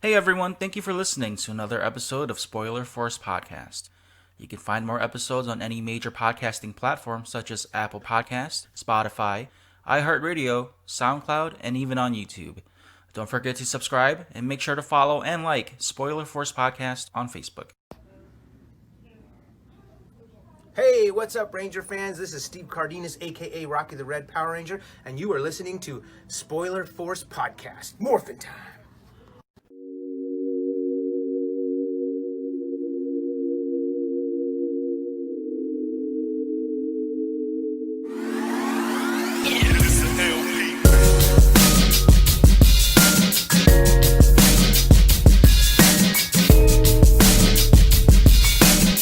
Hey everyone, thank you for listening to another episode of Spoiler Force Podcast. You can find more episodes on any major podcasting platform such as Apple Podcasts, Spotify, iHeartRadio, SoundCloud, and even on YouTube. Don't forget to subscribe and make sure to follow and like Spoiler Force Podcast on Facebook. Hey, what's up, Ranger fans? This is Steve Cardenas, aka Rocky the Red Power Ranger, and you are listening to Spoiler Force Podcast. Morphin' time.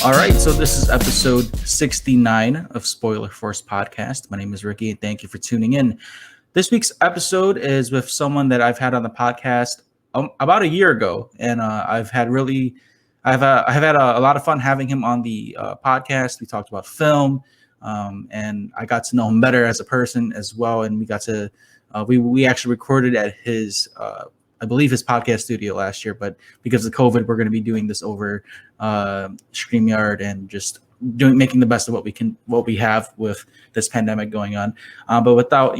All right, so this is episode 69 of Spoiler Force Podcast. My name is Ricky, and thank you for tuning in. This week's episode is with someone that I've had on the podcast about a year ago, and I've had a lot of fun having him on the podcast. We talked about film, and I got to know him better as a person as well. And we got to we actually recorded at his I believe his podcast studio last year, but because of COVID, we're going to be doing this over StreamYard and just making the best of what we have with this pandemic going on. But without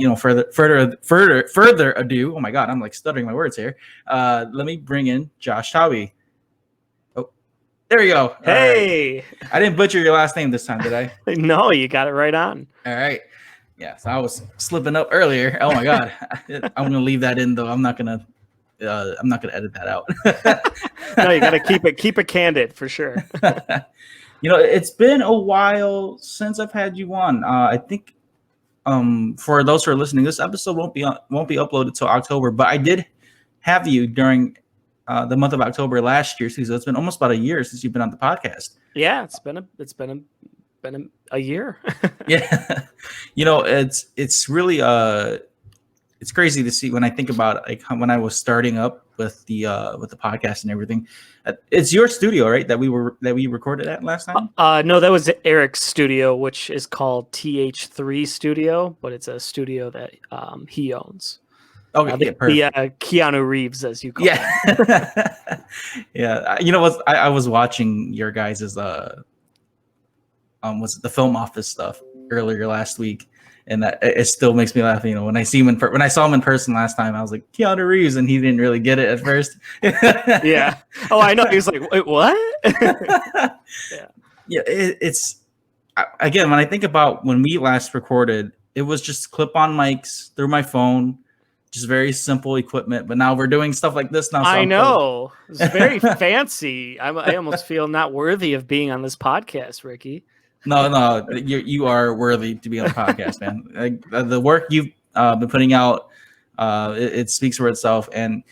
further ado, oh my God, I'm like stuttering my words here. Let me bring in Josh Taube. Oh, there we go. Hey, right. I didn't butcher your last name this time, did I? No, you got it right on. All right. Yeah, so I was slipping up earlier. Oh my God, I'm going to leave that in though. I'm not going to edit that out. No, you got to keep it candid for sure. It's been a while since I've had you on. I think for those who are listening, this episode won't be uploaded till October, but I did have you during the month of October last year, so it's been almost about a year since you've been on the podcast. Yeah, it's been a year. Yeah, it's really it's crazy to see when I think about like when I was starting up with the podcast and everything. It's your studio, right? That we recorded at last time. No, that was Eric's studio, which is called TH3 Studio, but it's a studio that he owns. Okay, perfect. The Keanu Reeves, as you call it. Yeah. You know what? I was watching your guys' was the Film Office stuff earlier last week. And that it still makes me laugh. When I see him when I saw him in person last time, I was like Keanu Reeves, and he didn't really get it at first. Yeah. Oh, I know. He was like, "Wait, what?" Yeah. It's again when I think about when we last recorded, it was just clip-on mics through my phone, just very simple equipment. But now we're doing stuff like this now. So I know it's very fancy. I almost feel not worthy of being on this podcast, Ricky. No, you are worthy to be on the podcast, man. Like, the work you've been putting out, it speaks for itself. And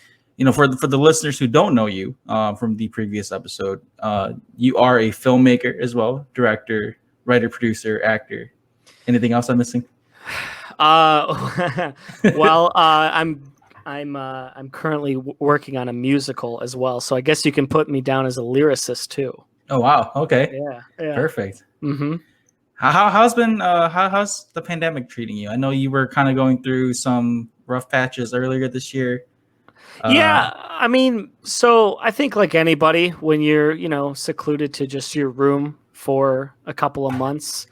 for the listeners who don't know you from the previous episode, you are a filmmaker as well, director, writer, producer, actor. Anything else I'm missing? Well, I'm currently working on a musical as well, so I guess you can put me down as a lyricist too. Oh wow! Okay. Yeah. Perfect. Mm-hmm. How's the pandemic treating you? I know you were kind of going through some rough patches earlier this year. Yeah, I mean, so I think like anybody, when you're secluded to just your room for a couple of months,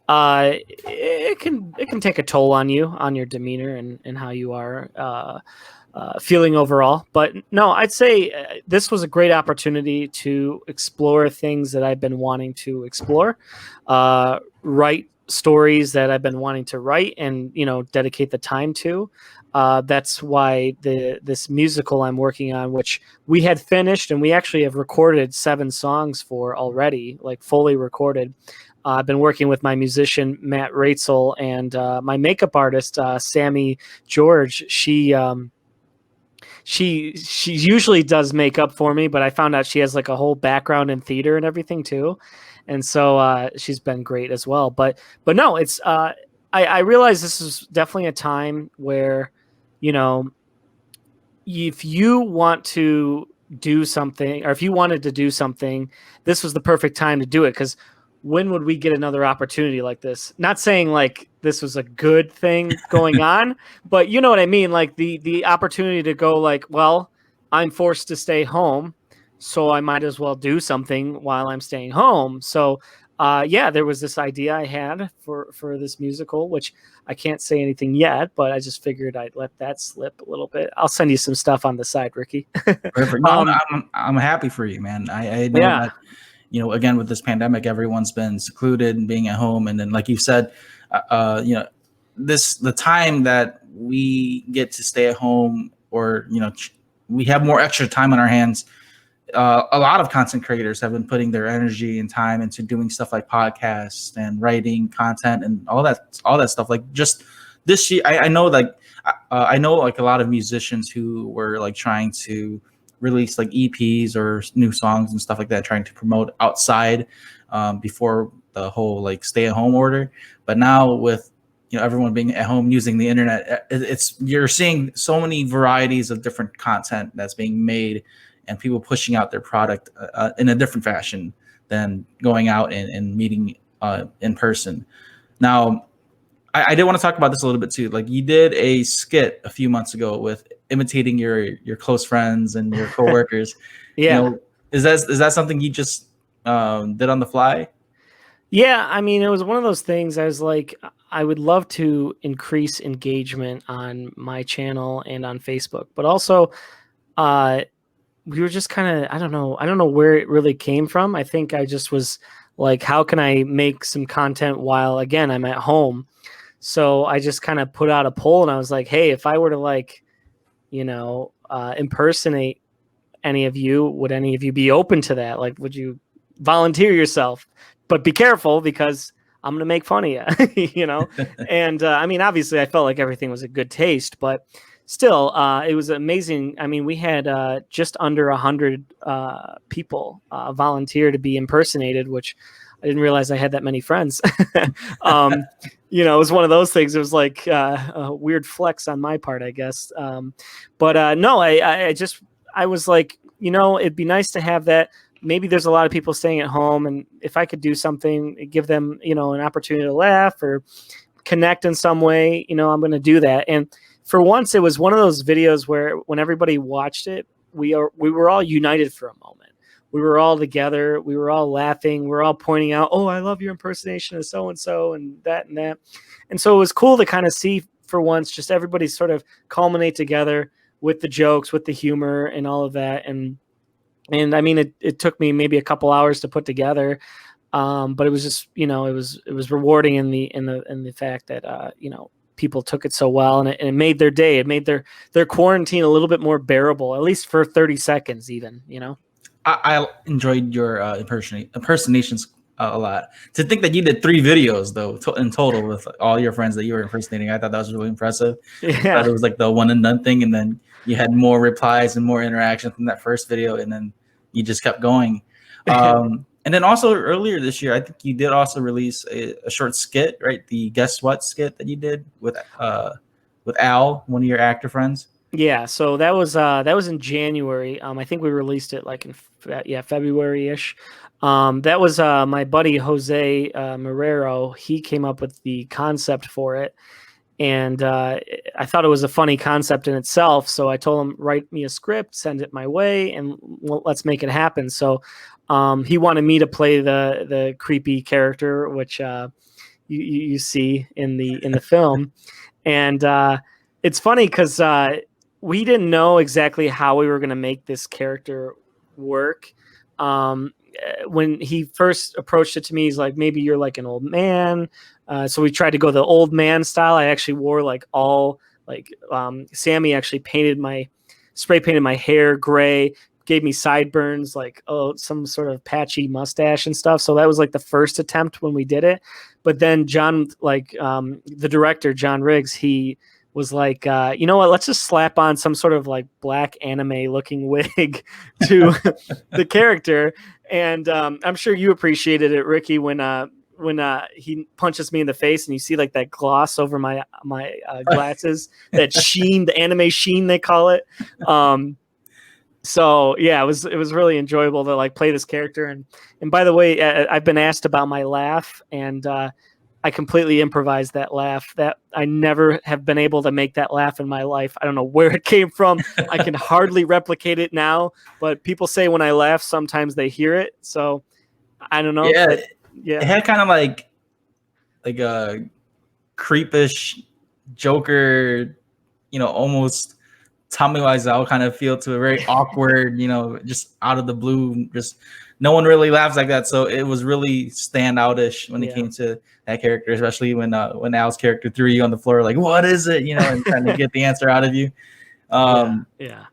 it can take a toll on you, on your demeanor and how you are feeling overall. But no, I'd say this was a great opportunity to explore things that I've been wanting to explore, write stories that I've been wanting to write and, dedicate the time to. That's why this musical I'm working on, which we had finished and we actually have recorded 7 songs for already, like fully recorded. I've been working with my musician, Matt Ratzel, and my makeup artist, Sammy George. She usually does makeup for me, but I found out she has like a whole background in theater and everything too. And so she's been great as well. But no, it's I realize this is definitely a time where, if you want to do something, or if you wanted to do something, this was the perfect time to do it. Because when would we get another opportunity like this? Not saying like this was a good thing going on, but you know what I mean? Like the opportunity to go like, well, I'm forced to stay home, so I might as well do something while I'm staying home. So there was this idea I had for this musical, which I can't say anything yet, but I just figured I'd let that slip a little bit. I'll send you some stuff on the side, Ricky. Perfect. No, I'm happy for you, man. I know that, again, with this pandemic, everyone's been secluded and being at home. And then, like you said, the time that we get to stay at home, or, we have more extra time on our hands. A lot of content creators have been putting their energy and time into doing stuff like podcasts and writing content and all that stuff. Like just this year, I know like a lot of musicians who were like trying to release like EPs or new songs and stuff like that, trying to promote outside before the whole like stay at home order. But now with everyone being at home using the internet, you're seeing so many varieties of different content that's being made, and people pushing out their product in a different fashion than going out and meeting in person. Now, I did want to talk about this a little bit too. Like, you did a skit a few months ago with imitating your close friends and your coworkers. Yeah. Is that something you just did on the fly? Yeah, I mean, it was one of those things. I was like, I would love to increase engagement on my channel and on Facebook, but also we were just kind of, I don't know where it really came from. I think I just was like, how can I make some content while, again, I'm at home? So I just kind of put out a poll, and I was like, hey, if I were to like, impersonate any of you, would any of you be open to that? Like, would you volunteer yourself? But be careful, because I'm going to make fun of you, And I mean, obviously I felt like everything was a good taste, but still, it was amazing. I mean, we had just under 100 people volunteer to be impersonated, which I didn't realize I had that many friends. It was one of those things. It was like a weird flex on my part, I guess. But no, I was like, it'd be nice to have that. Maybe there's a lot of people staying at home, and if I could do something, give them, an opportunity to laugh or connect in some way, I'm going to do that. And for once, it was one of those videos where when everybody watched it, we were all united for a moment. We were all together. We were all laughing. We were all pointing out, oh, I love your impersonation of so-and-so and that and that. And so it was cool to kind of see for once, just everybody sort of culminate together with the jokes, with the humor and all of that. And I mean, it took me maybe a couple hours to put together. But it was just, it was rewarding in the fact that, people took it so well, and it made their day. It made their quarantine a little bit more bearable, at least for 30 seconds even, I enjoyed your impersonations a lot. To think that you did 3 videos though in total with all your friends that you were impersonating, I thought that was really impressive. Yeah. But it was like the one and done thing, and then you had more replies and more interaction from that first video, and then you just kept going. And then also earlier this year, I think you did also release a short skit, right? The Guess What skit that you did with Al, one of your actor friends. Yeah, so that was in January. I think we released it like in February-ish. That was my buddy Jose Marrero. He came up with the concept for it, and I thought it was a funny concept in itself. So I told him, write me a script, send it my way, and let's make it happen. So he wanted me to play the creepy character, which you see in the film, and it's funny because we didn't know exactly how we were going to make this character work. When he first approached it to me, he's like, maybe you're like an old man. So we tried to go the old man style. I actually wore like all like Sammy actually spray painted my hair gray, gave me sideburns, like some sort of patchy mustache and stuff. So that was like the first attempt when we did it. But then John, the director, John Riggs, he was like, you know what, let's just slap on some sort of like black anime looking wig to the character. And I'm sure you appreciated it, Ricky, when he punches me in the face and you see like that gloss over my glasses, that sheen, the anime sheen, they call it. So yeah, it was really enjoyable to like play this character. And by the way, I've been asked about my laugh, and I completely improvised that laugh. That I never have been able to make that laugh in my life. I don't know where it came from. I can hardly replicate it now, but people say when I laugh, sometimes they hear it. So I don't know. Yeah, But, it had kind of like a creepish Joker, almost Tommy Wiseau kind of feel to it, very awkward, just out of the blue, just no one really laughs like that. So it was really standoutish when it came to that character, especially when Al's character threw you on the floor, like, what is it? And trying to get the answer out of you. And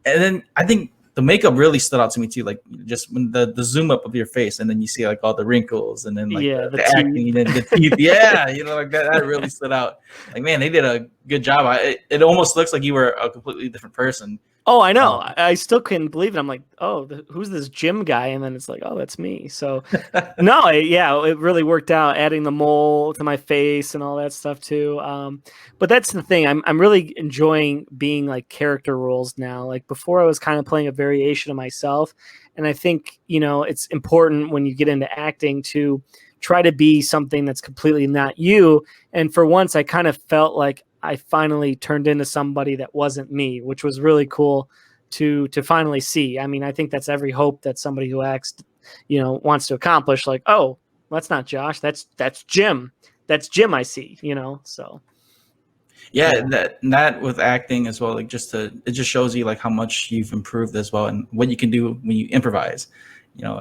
then I think the makeup really stood out to me too, like just when the zoom up of your face, and then you see like all the wrinkles, and then like the acting, and the teeth. Yeah, like that really stood out. Like, man, they did a good job. It almost looks like you were a completely different person. Oh, I know. I still couldn't believe it. I'm like, oh, who's this Jim guy? And then it's like, oh, that's me. So, no, it really worked out, adding the mole to my face and all that stuff too. But that's the thing. I'm really enjoying being like character roles now. Like before, I was kind of playing a variation of myself, and I think it's important when you get into acting to try to be something that's completely not you. And for once, I kind of felt like I finally turned into somebody that wasn't me, which was really cool to finally see. I mean, I think that's every hope that somebody who acts, wants to accomplish. Like, oh, that's not Josh. That's Jim. That's Jim. I see. So. Yeah, that with acting as well. Like it just shows you like how much you've improved as well, and what you can do when you improvise.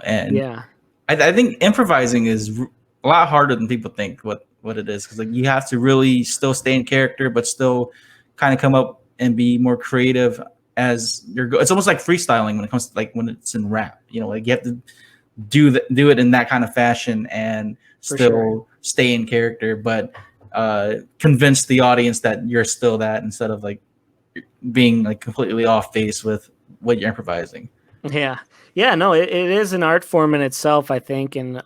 And yeah, I think improvising is a lot harder than people think. What it is, because like you have to really still stay in character, but still kind of come up and be more creative as it's almost like freestyling when it comes to like when it's in rap. Like you have to do it in that kind of fashion and still stay in character, but convince the audience that you're still that, instead of like being like completely off base with what you're improvising. No, it is an art form in itself, I think, and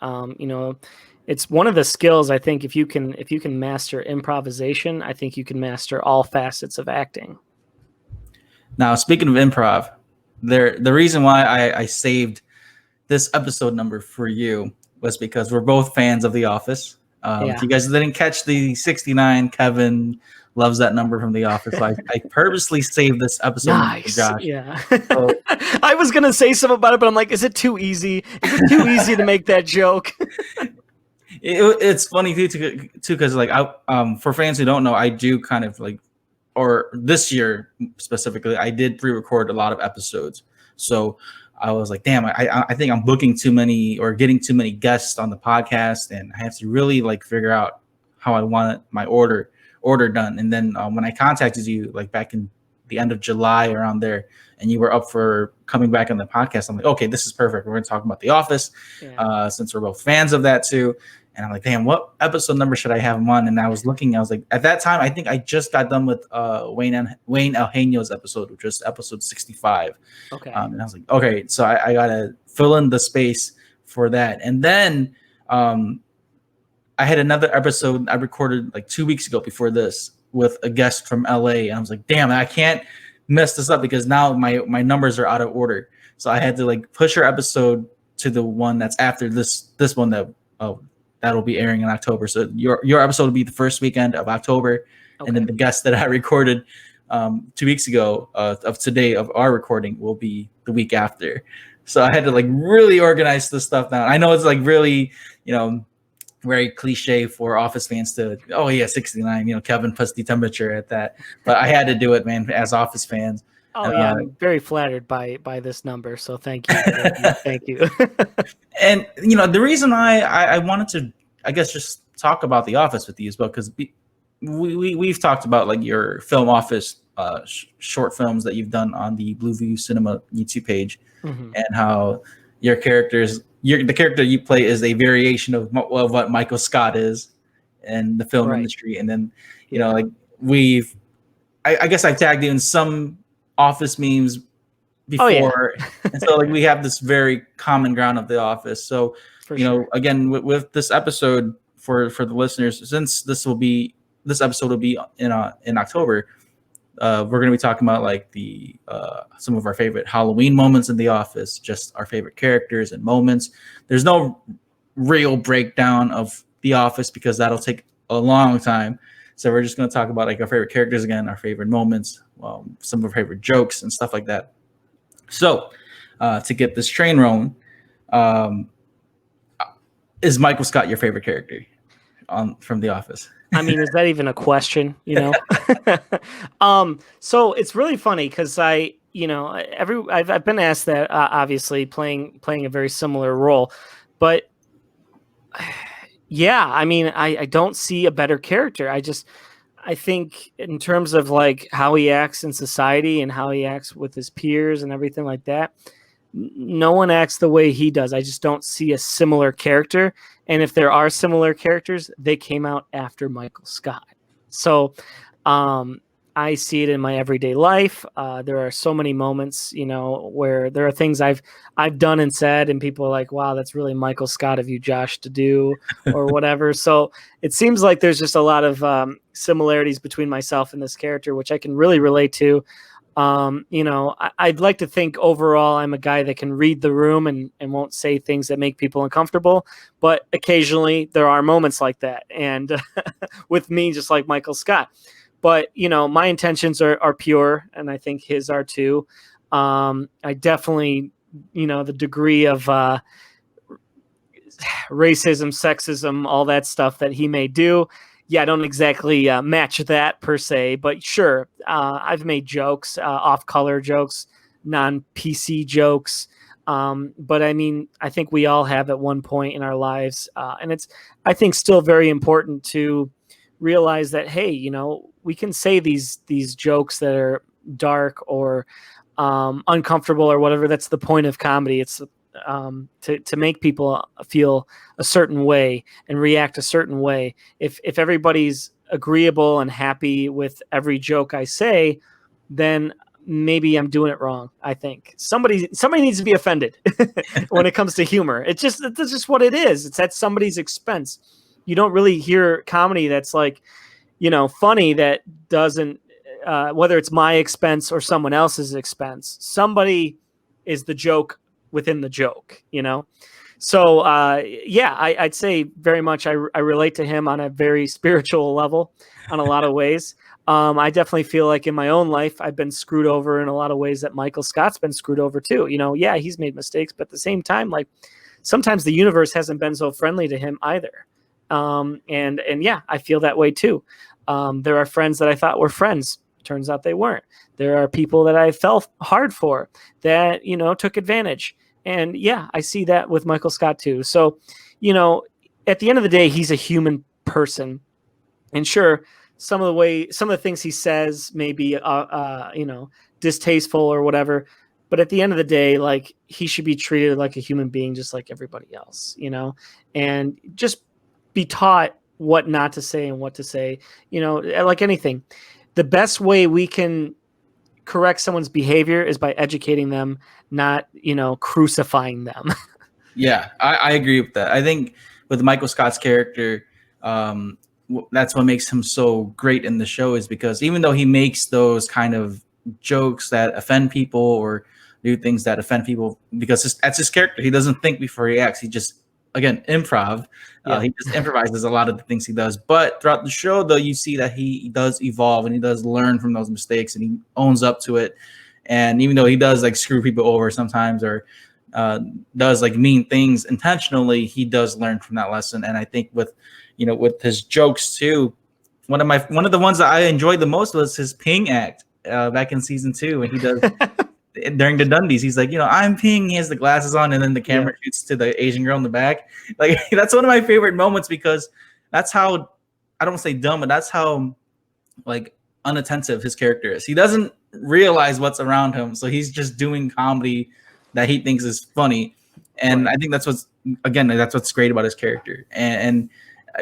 it's one of the skills. I think if you can master improvisation, I think you can master all facets of acting. Now, speaking of improv, the reason why I saved this episode number for you was because we're both fans of The Office. If you guys didn't catch the 69, Kevin loves that number from The Office. So I purposely saved this episode for Josh. Yeah. So, I was gonna say something about it, but I'm like, is it too easy? Is it too easy to make that joke? It's funny too, because like for fans who don't know, I do kind of like, or this year specifically, I did pre-record a lot of episodes. So I was like, damn, I think I'm booking too many or getting too many guests on the podcast, and I have to really like figure out how I want my order done. And then when I contacted you like back in the end of July around there, and you were up for coming back on the podcast, I'm like, okay, this is perfect. We're going to talk about The Office, since we're both fans of that too. And I'm like, damn, what episode number should I have him on? And I was looking, I was like, at that time, I think I just got done with Wayne Eugenio's episode, which was episode 65. Okay. And I was like, okay, so I got to fill in the space for that. And then I had another episode I recorded like 2 weeks ago before this with a guest from LA. And I was like, damn, I can't mess this up because now my numbers are out of order. So I had to like push her episode to the one that's after this one that'll be airing in October. So your episode will be the first weekend of October. Okay. And then the guest that I recorded 2 weeks ago of today of our recording will be the week after. So I had to like really organize this stuff down. I know it's like really, very cliche for Office fans to, 69, Kevin puts the temperature at that. But I had to do it, man, as Office fans. Oh yeah, I'm very flattered by this number. So thank you. Thank you. And the reason I wanted to, I guess, just talk about The Office with you as well, because we've talked about like your Film Office short films that you've done on the Blue View Cinema YouTube page, and how your the character you play is a variation of what Michael Scott is in the film industry. And then like I guess I've tagged you in some Office memes before. And so like we have this very common ground of The Office. So again with this episode for the listeners, since this episode will be in October, we're going to be talking about like the some of our favorite Halloween moments in The Office, just our favorite characters and moments. There's no real breakdown of The Office because that'll take a long time. So we're just going to talk about like our favorite characters again, our favorite moments, some of our favorite jokes and stuff like that. So to get this train rolling, is Michael Scott your favorite character from The Office? I mean, is that even a question? So it's really funny because I've been asked that, obviously playing a very similar role, but yeah, I mean, I don't see a better character. I think in terms of like how he acts in society and how he acts with his peers and everything like that, no one acts the way he does. I just don't see a similar character. And if there are similar characters, they came out after Michael Scott. So I see it in my everyday life. There are so many moments, where there are things I've done and said, and people are like, wow, that's really Michael Scott of you, Josh, to do, or whatever. So it seems like there's just a lot of similarities between myself and this character, which I can really relate to. I'd like to think overall I'm a guy that can read the room and won't say things that make people uncomfortable, but occasionally there are moments like that. And with me, just like Michael Scott. But, my intentions are pure, and I think his are too. I definitely, the degree of racism, sexism, all that stuff that he may do, I don't exactly match that per se. But sure, I've made jokes, off-color jokes, non-PC jokes. But I mean, I think we all have at one point in our lives. And it's, I think, still very important to realize that, hey, we can say these jokes that are dark or uncomfortable or whatever. That's the point of comedy. It's to make people feel a certain way and react a certain way. If everybody's agreeable and happy with every joke I say, then maybe I'm doing it wrong. I think somebody needs to be offended when it comes to humor. That's just what it is. It's at somebody's expense. You don't really hear comedy that's like, funny that doesn't, whether it's my expense or someone else's expense. Somebody is the joke within the joke, So, I'd say very much I relate to him on a very spiritual level on a lot of ways. I definitely feel like in my own life, I've been screwed over in a lot of ways that Michael Scott's been screwed over too. He's made mistakes, but at the same time, like sometimes the universe hasn't been so friendly to him either. I feel that way too. There are friends that I thought were friends. Turns out they weren't. There are people that I felt hard for that, took advantage. And I see that with Michael Scott too. So, at the end of the day, he's a human person. And sure, some of the things he says may be, distasteful or whatever. But at the end of the day, like he should be treated like a human being, just like everybody else, and just be taught what not to say and what to say, like anything. The best way we can correct someone's behavior is by educating them, not, crucifying them. Yeah, I agree with that. I think with Michael Scott's character, that's what makes him so great in the show, is because even though he makes those kind of jokes that offend people or do things that offend people, because that's his character. He doesn't think before he acts. He just, again, improv. He just improvises a lot of the things he does. But throughout the show, though, you see that he does evolve and he does learn from those mistakes and he owns up to it. And even though he does like screw people over sometimes or does like mean things intentionally, he does learn from that lesson. And I think with his jokes too, one of the ones that I enjoyed the most was his Ping act back in season 2, when he does. During the Dundies, he's like, I'm Ping. He has the glasses on, and then the camera shoots to the Asian girl in the back. Like, that's one of my favorite moments, because that's how, I don't say dumb, but that's how like unattentive his character is. He doesn't realize what's around him, so he's just doing comedy that he thinks is funny. And I think that's what's great about his character. And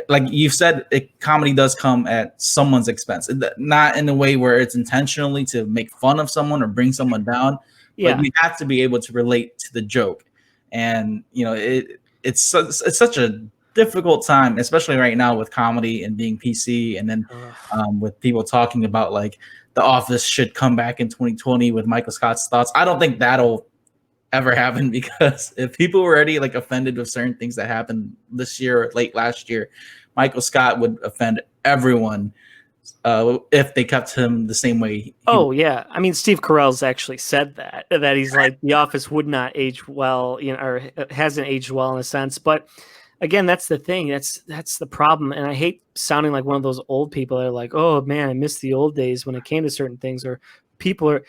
like you've said, comedy does come at someone's expense, not in a way where it's intentionally to make fun of someone or bring someone down. But you have to be able to relate to the joke. And it's such a difficult time, especially right now with comedy and being PC, and then with people talking about like The Office should come back in 2020 with Michael Scott's thoughts. I don't think that'll ever happen, because if people were already like offended with certain things that happened this year or late last year, Michael Scott would offend everyone if they kept him the same way. Yeah. I mean, Steve Carell's actually said that he's like, The Office would not age well, or hasn't aged well in a sense. But again, that's the thing. That's the problem. And I hate sounding like one of those old people that are like, oh man, I miss the old days when it came to certain things. Or people are,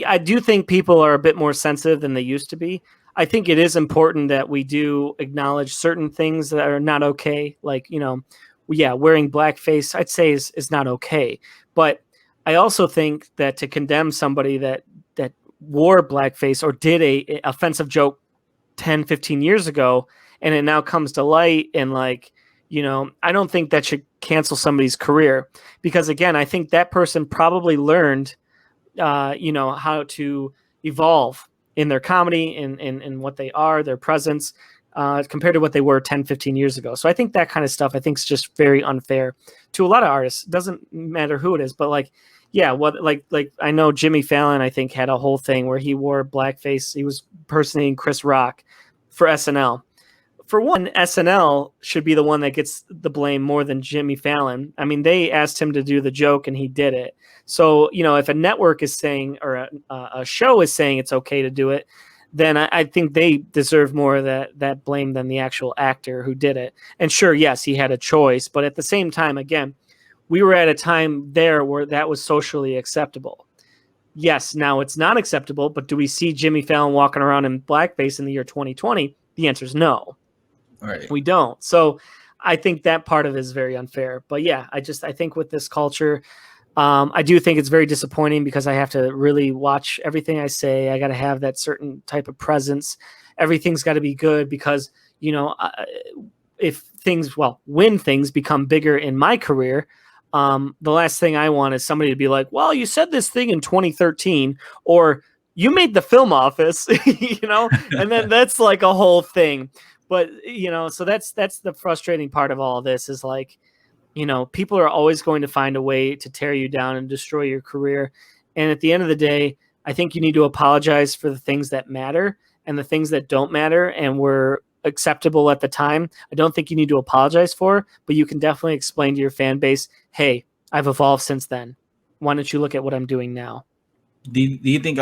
I do think people are a bit more sensitive than they used to be. I think it is important that we do acknowledge certain things that are not okay. Like, wearing blackface, I'd say is not okay. But I also think that to condemn somebody that wore blackface or did a offensive joke 10, 15 years ago, and it now comes to light, and I don't think that should cancel somebody's career, because again, I think that person probably learned, how to evolve in their comedy and what they are, their presence, compared to what they were 10, 15 years ago. So I think that kind of stuff, I think, is just very unfair to a lot of artists. It doesn't matter who it is, but like I know Jimmy Fallon, I think, had a whole thing where he wore blackface. He was impersonating Chris Rock for SNL. For one, SNL should be the one that gets the blame more than Jimmy Fallon. I mean, they asked him to do the joke and he did it. So, if a network is saying, or a show is saying it's okay to do it, then I think they deserve more of that blame than the actual actor who did it. And sure, yes, he had a choice, but at the same time, again, we were at a time there where that was socially acceptable. Yes, now it's not acceptable, but do we see Jimmy Fallon walking around in blackface in the year 2020? The answer is no. Right. We don't. So I think that part of it is very unfair. But yeah, I think with this culture, I do think it's very disappointing, because I have to really watch everything I say. I got to have that certain type of presence. Everything's got to be good, because, when things become bigger in my career, the last thing I want is somebody to be like, well, you said this thing in 2013, or you made the film Office, and then that's like a whole thing. But, so that's the frustrating part of all of this, is like, people are always going to find a way to tear you down and destroy your career. And at the end of the day, I think you need to apologize for the things that matter, and the things that don't matter and were acceptable at the time, I don't think you need to apologize for, but you can definitely explain to your fan base, hey, I've evolved since then. Why don't you look at what I'm doing now? Do you think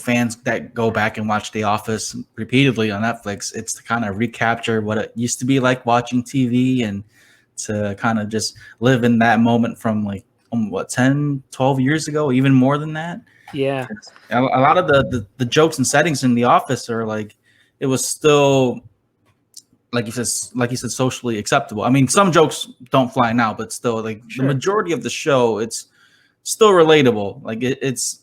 fans that go back and watch The Office repeatedly on Netflix, it's to kind of recapture what it used to be like watching TV, and to kind of just live in that moment from 10, 12 years ago, even more than that? Yeah. A lot of the jokes and settings in The Office are like, it was still, like you said, socially acceptable. I mean, some jokes don't fly now, but still, like, Sure. The majority of the show, it's still relatable. Like it's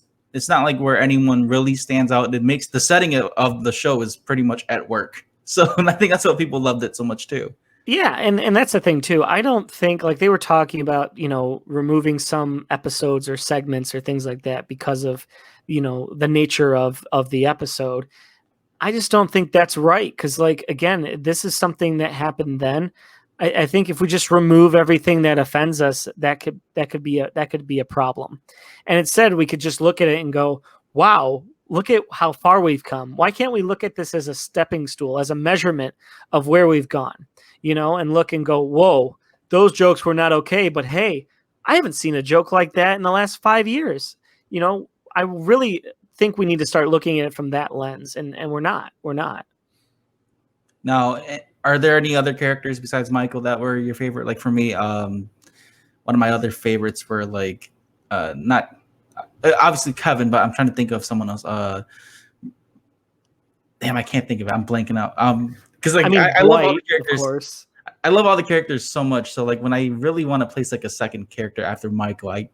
not like where anyone really stands out. It makes the setting of the show is pretty much at work. So I think that's what people loved it so much too. Yeah, and that's the thing too. I don't think, like, they were talking about, removing some episodes or segments or things like that because of, the nature of the episode. I just don't think that's right, because, like, again, this is something that happened then. I think if we just remove everything that offends us, that could be a problem. And instead, we could just look at it and go, wow, look at how far we've come. Why can't we look at this as a stepping stool, as a measurement of where we've gone? And look and go, whoa, those jokes were not okay, but hey, I haven't seen a joke like that in the last 5 years. I really think we need to start looking at it from that lens, and we're not. Now, are there any other characters besides Michael that were your favorite? Like, for me, one of my other favorites were not obviously Kevin, but I'm trying to think of someone else. Damn, I can't think of it. I'm blanking out. Because I love all the characters. Of course. I love all the characters so much. So when I really want to place a second character after Michael, I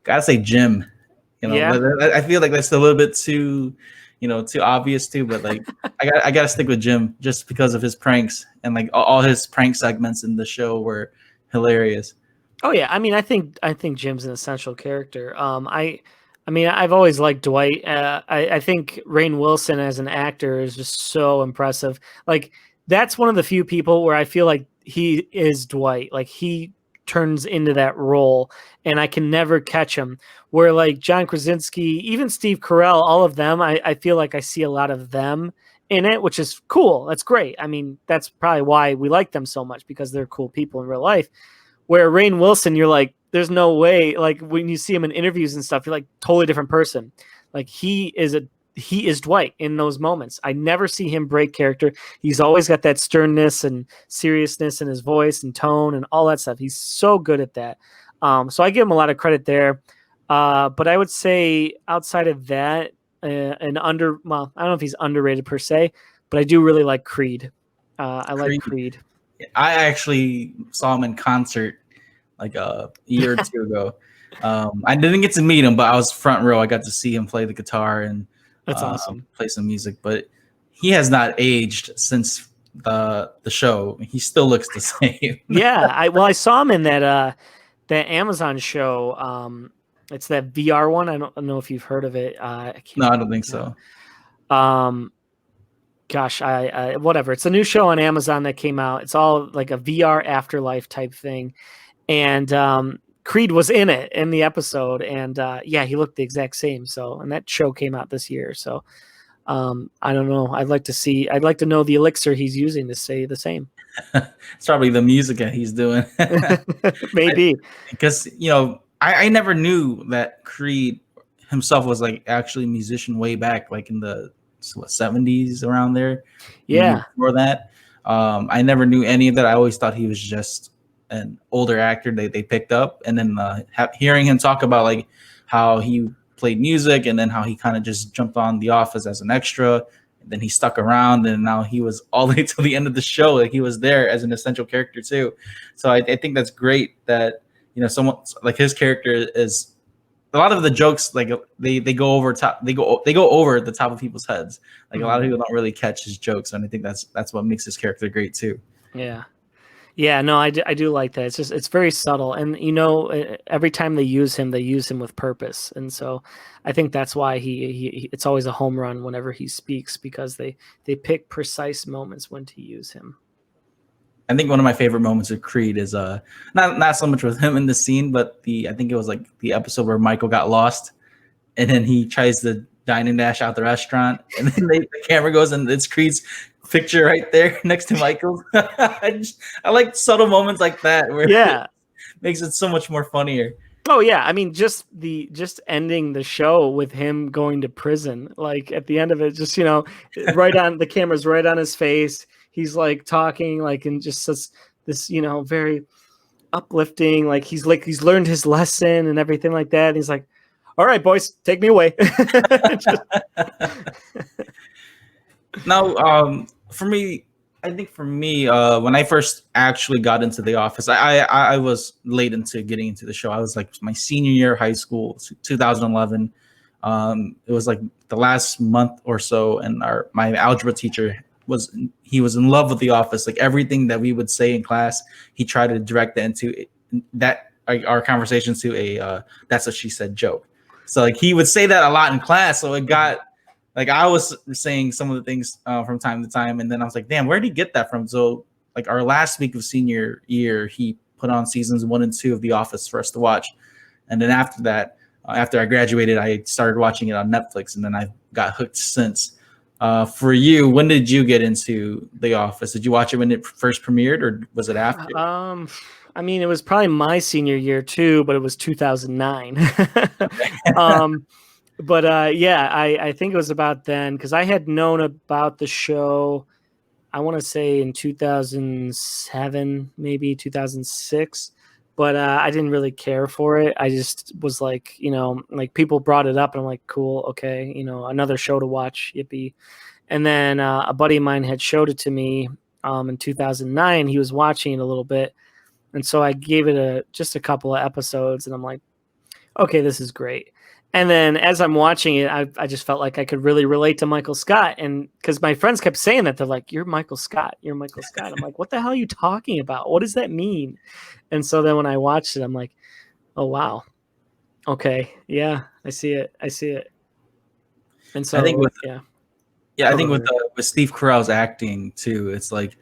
gotta say Jim. Yeah. I feel like that's a little bit too, too obvious too. But I gotta stick with Jim just because of his pranks, and all his prank segments in the show were hilarious. Oh yeah, I mean, I think Jim's an essential character. I've always liked Dwight. I think Rainn Wilson as an actor is just so impressive. Like, that's one of the few people where I feel like he is Dwight. Like, he turns into that role, and I can never catch him. Where like John Krasinski, even Steve Carell, all of them, I feel like I see a lot of them in it, which is cool. That's great. I mean, that's probably why we like them so much, because they're cool people in real life. Where Rainn Wilson, you're like, there's no way. Like when you see him in interviews and stuff, you're like totally different person. Like he is Dwight in those moments. I never see him break character. He's always got that sternness and seriousness in his voice and tone and all that stuff. He's so good at that. So I give him a lot of credit there. But I would say outside of that, well, I don't know if he's underrated per se, but I do really like Creed. I like Creed. I actually saw him in concert like a year or two ago. I didn't get to meet him, but I was front row. I got to see him play the guitar and That's awesome. play some music. But he has not aged since the show. He still looks the same. Yeah, I saw him in that Amazon show. It's that VR one. I don't know if you've heard of it. I don't think so. Gosh, I whatever. It's a new show on Amazon that came out. It's all like a VR afterlife type thing, and Creed was in it in the episode, and he looked the exact same. So, and that show came out this year. So, I don't know. I'd like to know the elixir he's using to say the same. It's probably the music that he's doing. Maybe because I never knew that Creed himself was like actually a musician way back, like in the 70s around there. Yeah. Before that, I never knew any of that. I always thought he was just an older actor they picked up, and then hearing him talk about like how he played music and then how he kind of just jumped on The Office as an extra, and then he stuck around, and now he was all the way till the end of the show. Like he was there as an essential character too. So I think that's great that someone like his character is. A lot of the jokes, like they go over over the top of people's heads. Like a lot of people don't really catch his jokes, and I think that's what makes his character great too. Yeah. No, I do like that. It's very subtle, and every time they use him with purpose, and so I think that's why he it's always a home run whenever he speaks, because they pick precise moments when to use him. I think one of my favorite moments of Creed is not so much with him in the scene, but I think it was like the episode where Michael got lost, and then he tries to dine and dash out the restaurant, and then the camera goes and it's Creed's picture right there next to Michael's. I like subtle moments like that where it makes it so much more funnier. Oh yeah, I mean just ending the show with him going to prison, like at the end of it, just right on the camera's right on his face. He's like talking like and just says this, very uplifting, like he's learned his lesson and everything like that. And he's like, "All right, boys, take me away." Now, for me, when I first actually got into The Office, I was late into getting into the show. I was like my senior year of high school, 2011. It was like the last month or so, and my algebra teacher was in love with The Office. Like everything that we would say in class, he tried to direct that into that our conversations to a "that's what she said" joke. So like he would say that a lot in class. So it got like I was saying some of the things from time to time, and then I was like, damn, where did he get that from? So like our last week of senior year, he put on seasons 1 and 2 of The Office for us to watch, and then after that, after I graduated, I started watching it on Netflix, and then I got hooked since. For you, when did you get into The Office? Did you watch it when it first premiered, or was it after? I mean, it was probably my senior year too, but it was 2009. But I think it was about then, because I had known about the show, I want to say in 2007, maybe 2006. But I didn't really care for it. I just was like, like people brought it up, and I'm like, cool, okay, another show to watch, yippee. And then a buddy of mine had showed it to me in 2009. He was watching it a little bit, and so I gave it just a couple of episodes, and I'm like, okay, this is great. And then as I'm watching it, I just felt like I could really relate to Michael Scott. And because my friends kept saying that, they're like, "You're Michael Scott. You're Michael Scott." I'm like, what the hell are you talking about? What does that mean? And so then when I watched it, I'm like, oh, wow. Okay. Yeah, I see it. And so I think with Steve Carell's acting too, it's like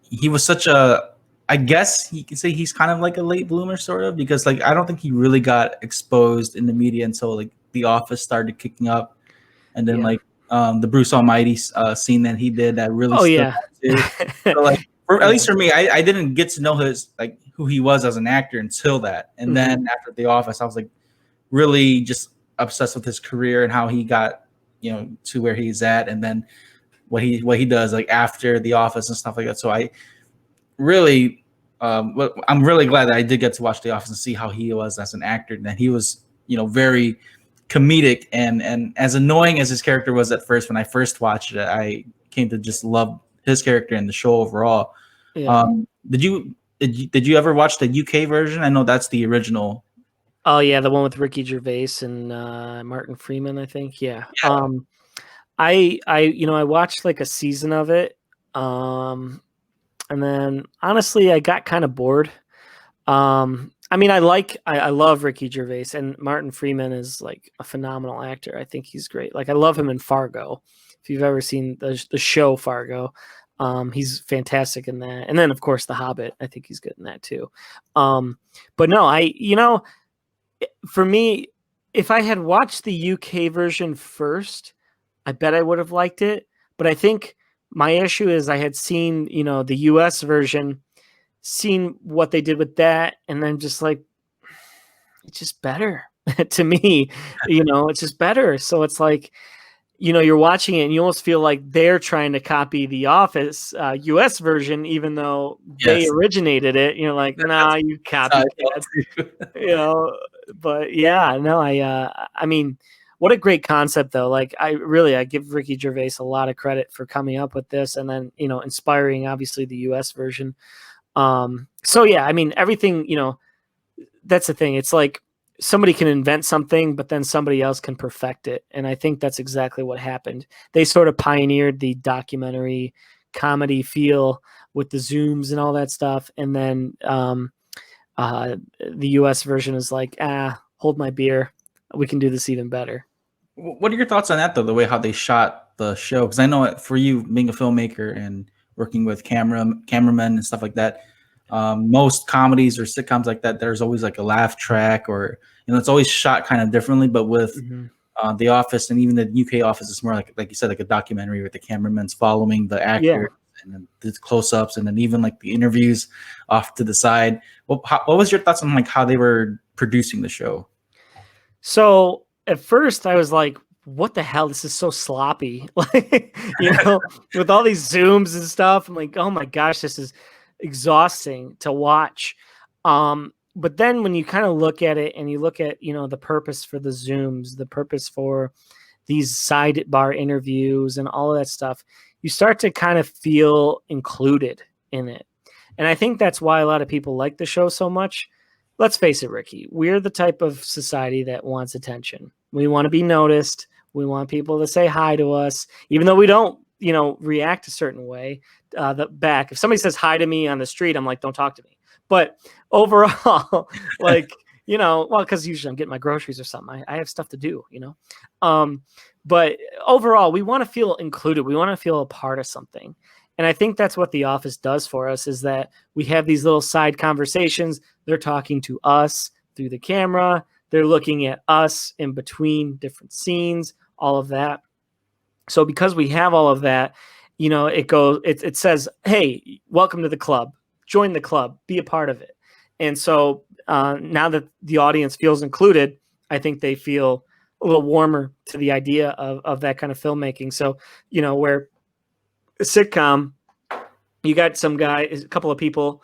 he was such a, I guess you can say he's kind of like a late bloomer, sort of, because like I don't think he really got exposed in the media until like The Office started kicking up, and then like the Bruce Almighty scene that he did that really Oh stood yeah. out too. So like at least for me, I didn't get to know his like who he was as an actor until that, and then after The Office, I was like really just obsessed with his career and how he got to where he's at, and then what he does like after The Office and stuff like that. So I really, I'm really glad that I did get to watch The Office and see how he was as an actor, and that he was, very comedic and as annoying as his character was at first when I first watched it, I came to just love his character and the show overall. Yeah. Did you ever watch the UK version? I know that's the original. Oh yeah, the one with Ricky Gervais and Martin Freeman, I think. Yeah. I watched like a season of it. And then honestly, I got kind of bored. I mean, I love Ricky Gervais, and Martin Freeman is like a phenomenal actor. I think he's great. Like I love him in Fargo. If you've ever seen the show Fargo, he's fantastic in that. And then of course The Hobbit. I think he's good in that too. But no, for me, if I had watched the UK version first, I bet I would have liked it. But I think my issue is I had seen, the US version, seen what they did with that, and then just like, it's just better to me, it's just better. So it's like, you're watching it and you almost feel like they're trying to copy The Office US version, even though they originated it. You're like, nah, you copied it. But yeah, no, I mean, what a great concept though. Like I give Ricky Gervais a lot of credit for coming up with this and then, inspiring obviously the US version. So yeah, I mean, everything, that's the thing. It's like somebody can invent something, but then somebody else can perfect it. And I think that's exactly what happened. They sort of pioneered the documentary comedy feel with the zooms and all that stuff. And then, the US version is like, hold my beer. We can do this even better. What are your thoughts on that, though? The way how they shot the show, because I know for you being a filmmaker and working with cameramen and stuff like that, most comedies or sitcoms like that, there's always like a laugh track, or it's always shot kind of differently. But with The Office and even the UK Office, it's more like you said, like a documentary with the cameraman's following the actor and then the close-ups, and then even like the interviews off to the side. What was your thoughts on like how they were producing the show? So at first I was like, what the hell? This is so sloppy. Like, with all these zooms and stuff. I'm like, oh my gosh, this is exhausting to watch. But then when you kind of look at it and you look at, the purpose for the zooms, the purpose for these sidebar interviews and all of that stuff, you start to kind of feel included in it. And I think that's why a lot of people like the show so much. Let's face it, Ricky, we're the type of society that wants attention. We want to be noticed. We want people to say hi to us, even though we don't, react a certain way back. If somebody says hi to me on the street, I'm like, don't talk to me. But overall, like, because usually I'm getting my groceries or something. I have stuff to do, but overall, we want to feel included. We want to feel a part of something. And I think that's what The Office does for us, is that we have these little side conversations. They're talking to us through the camera. They're looking at us in between different scenes, all of that. So because we have all of that, it says, hey, welcome to the club. Join the club. Be a part of it. And so now that the audience feels included, I think they feel a little warmer to the idea of that kind of filmmaking. So, where a sitcom, you got some guy, a couple of people,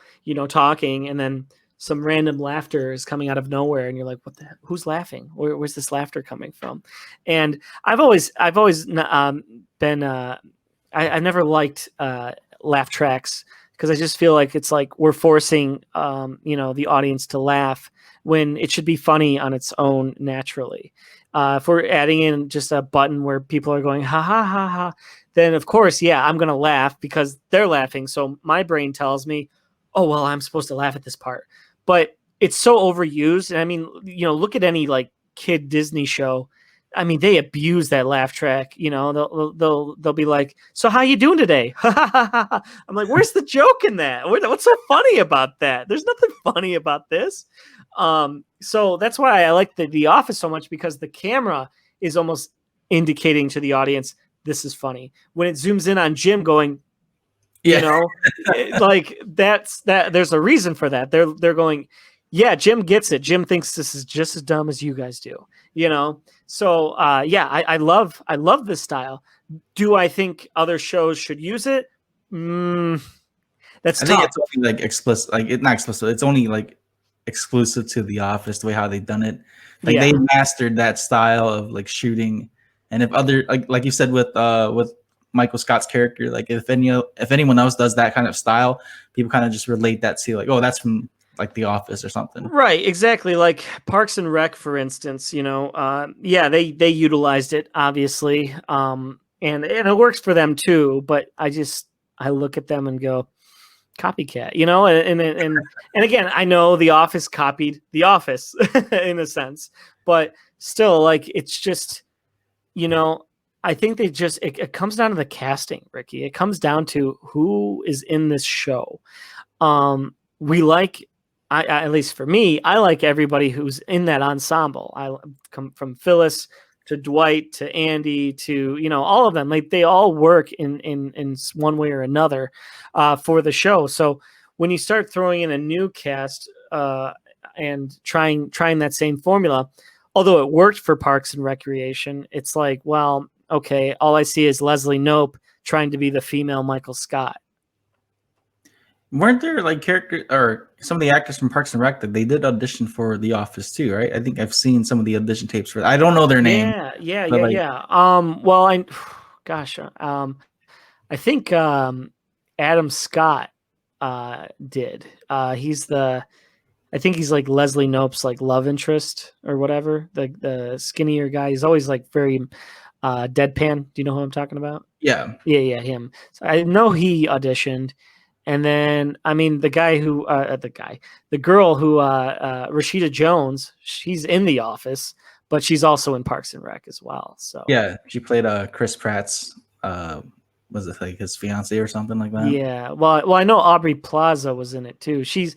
talking, and then some random laughter is coming out of nowhere, and you're like, "What the? Who's laughing? Where's this laughter coming from?" And I've always been, I never liked laugh tracks, because I just feel like it's like we're forcing, the audience to laugh when it should be funny on its own naturally. If we're adding in just a button where people are going ha ha ha ha, then of course, I'm going to laugh because they're laughing. So my brain tells me, oh, well, I'm supposed to laugh at this part. But it's so overused. And I mean, look at any like kid Disney show. I mean, they abuse that laugh track. You know, they'll be like, "So how you doing today?" I'm like, "Where's the joke in that? What's so funny about that? There's nothing funny about this." So that's why I like the Office so much, because the camera is almost indicating to the audience this is funny. When it zooms in on Jim going, you know, like that's that. There's a reason for that. They're going, yeah, Jim gets it. Jim thinks this is just as dumb as you guys do. You know, so I love this style. Do I think other shows should use it? That's I tough. think it's only like explicit, like it's not explicit. It's only like exclusive to The Office, the way how they've done it. Like they mastered that style of like shooting. And if other like you said with Michael Scott's character, like if anyone else does that kind of style, people kind of just relate that to like, oh, that's from like The Office or something. Right, exactly. Like Parks and Rec, for instance, you know, they utilized it obviously, and it works for them too. But I look at them and go, copycat, you know, and again, I know The Office copied The Office in a sense, but still, like it's just, you know, I think they just it comes down to the casting, Ricky. It comes down to who is in this show. We like. At least for me, I like everybody who's in that ensemble. I come from Phyllis to Dwight to Andy to, you know, all of them. Like they all work in one way or another for the show. So when you start throwing in a new cast and trying that same formula, although it worked for Parks and Recreation, it's like, well, okay, all I see is Leslie Knope trying to be the female Michael Scott. Weren't there like character or some of the actors from Parks and Rec that they did audition for The Office too, right? I think I've seen some of the audition tapes for that. I don't know their name. Yeah. Well, I think Adam Scott did. I think he's like Leslie Knope's like love interest or whatever. The skinnier guy. He's always like very deadpan. Do you know who I'm talking about? Yeah, him. So I know he auditioned. And then, I mean, the girl who, Rashida Jones, she's in The Office, but she's also in Parks and Rec as well. So yeah, she played Chris Pratt's, was it like his fiance or something like that? Yeah, well, I know Aubrey Plaza was in it too. She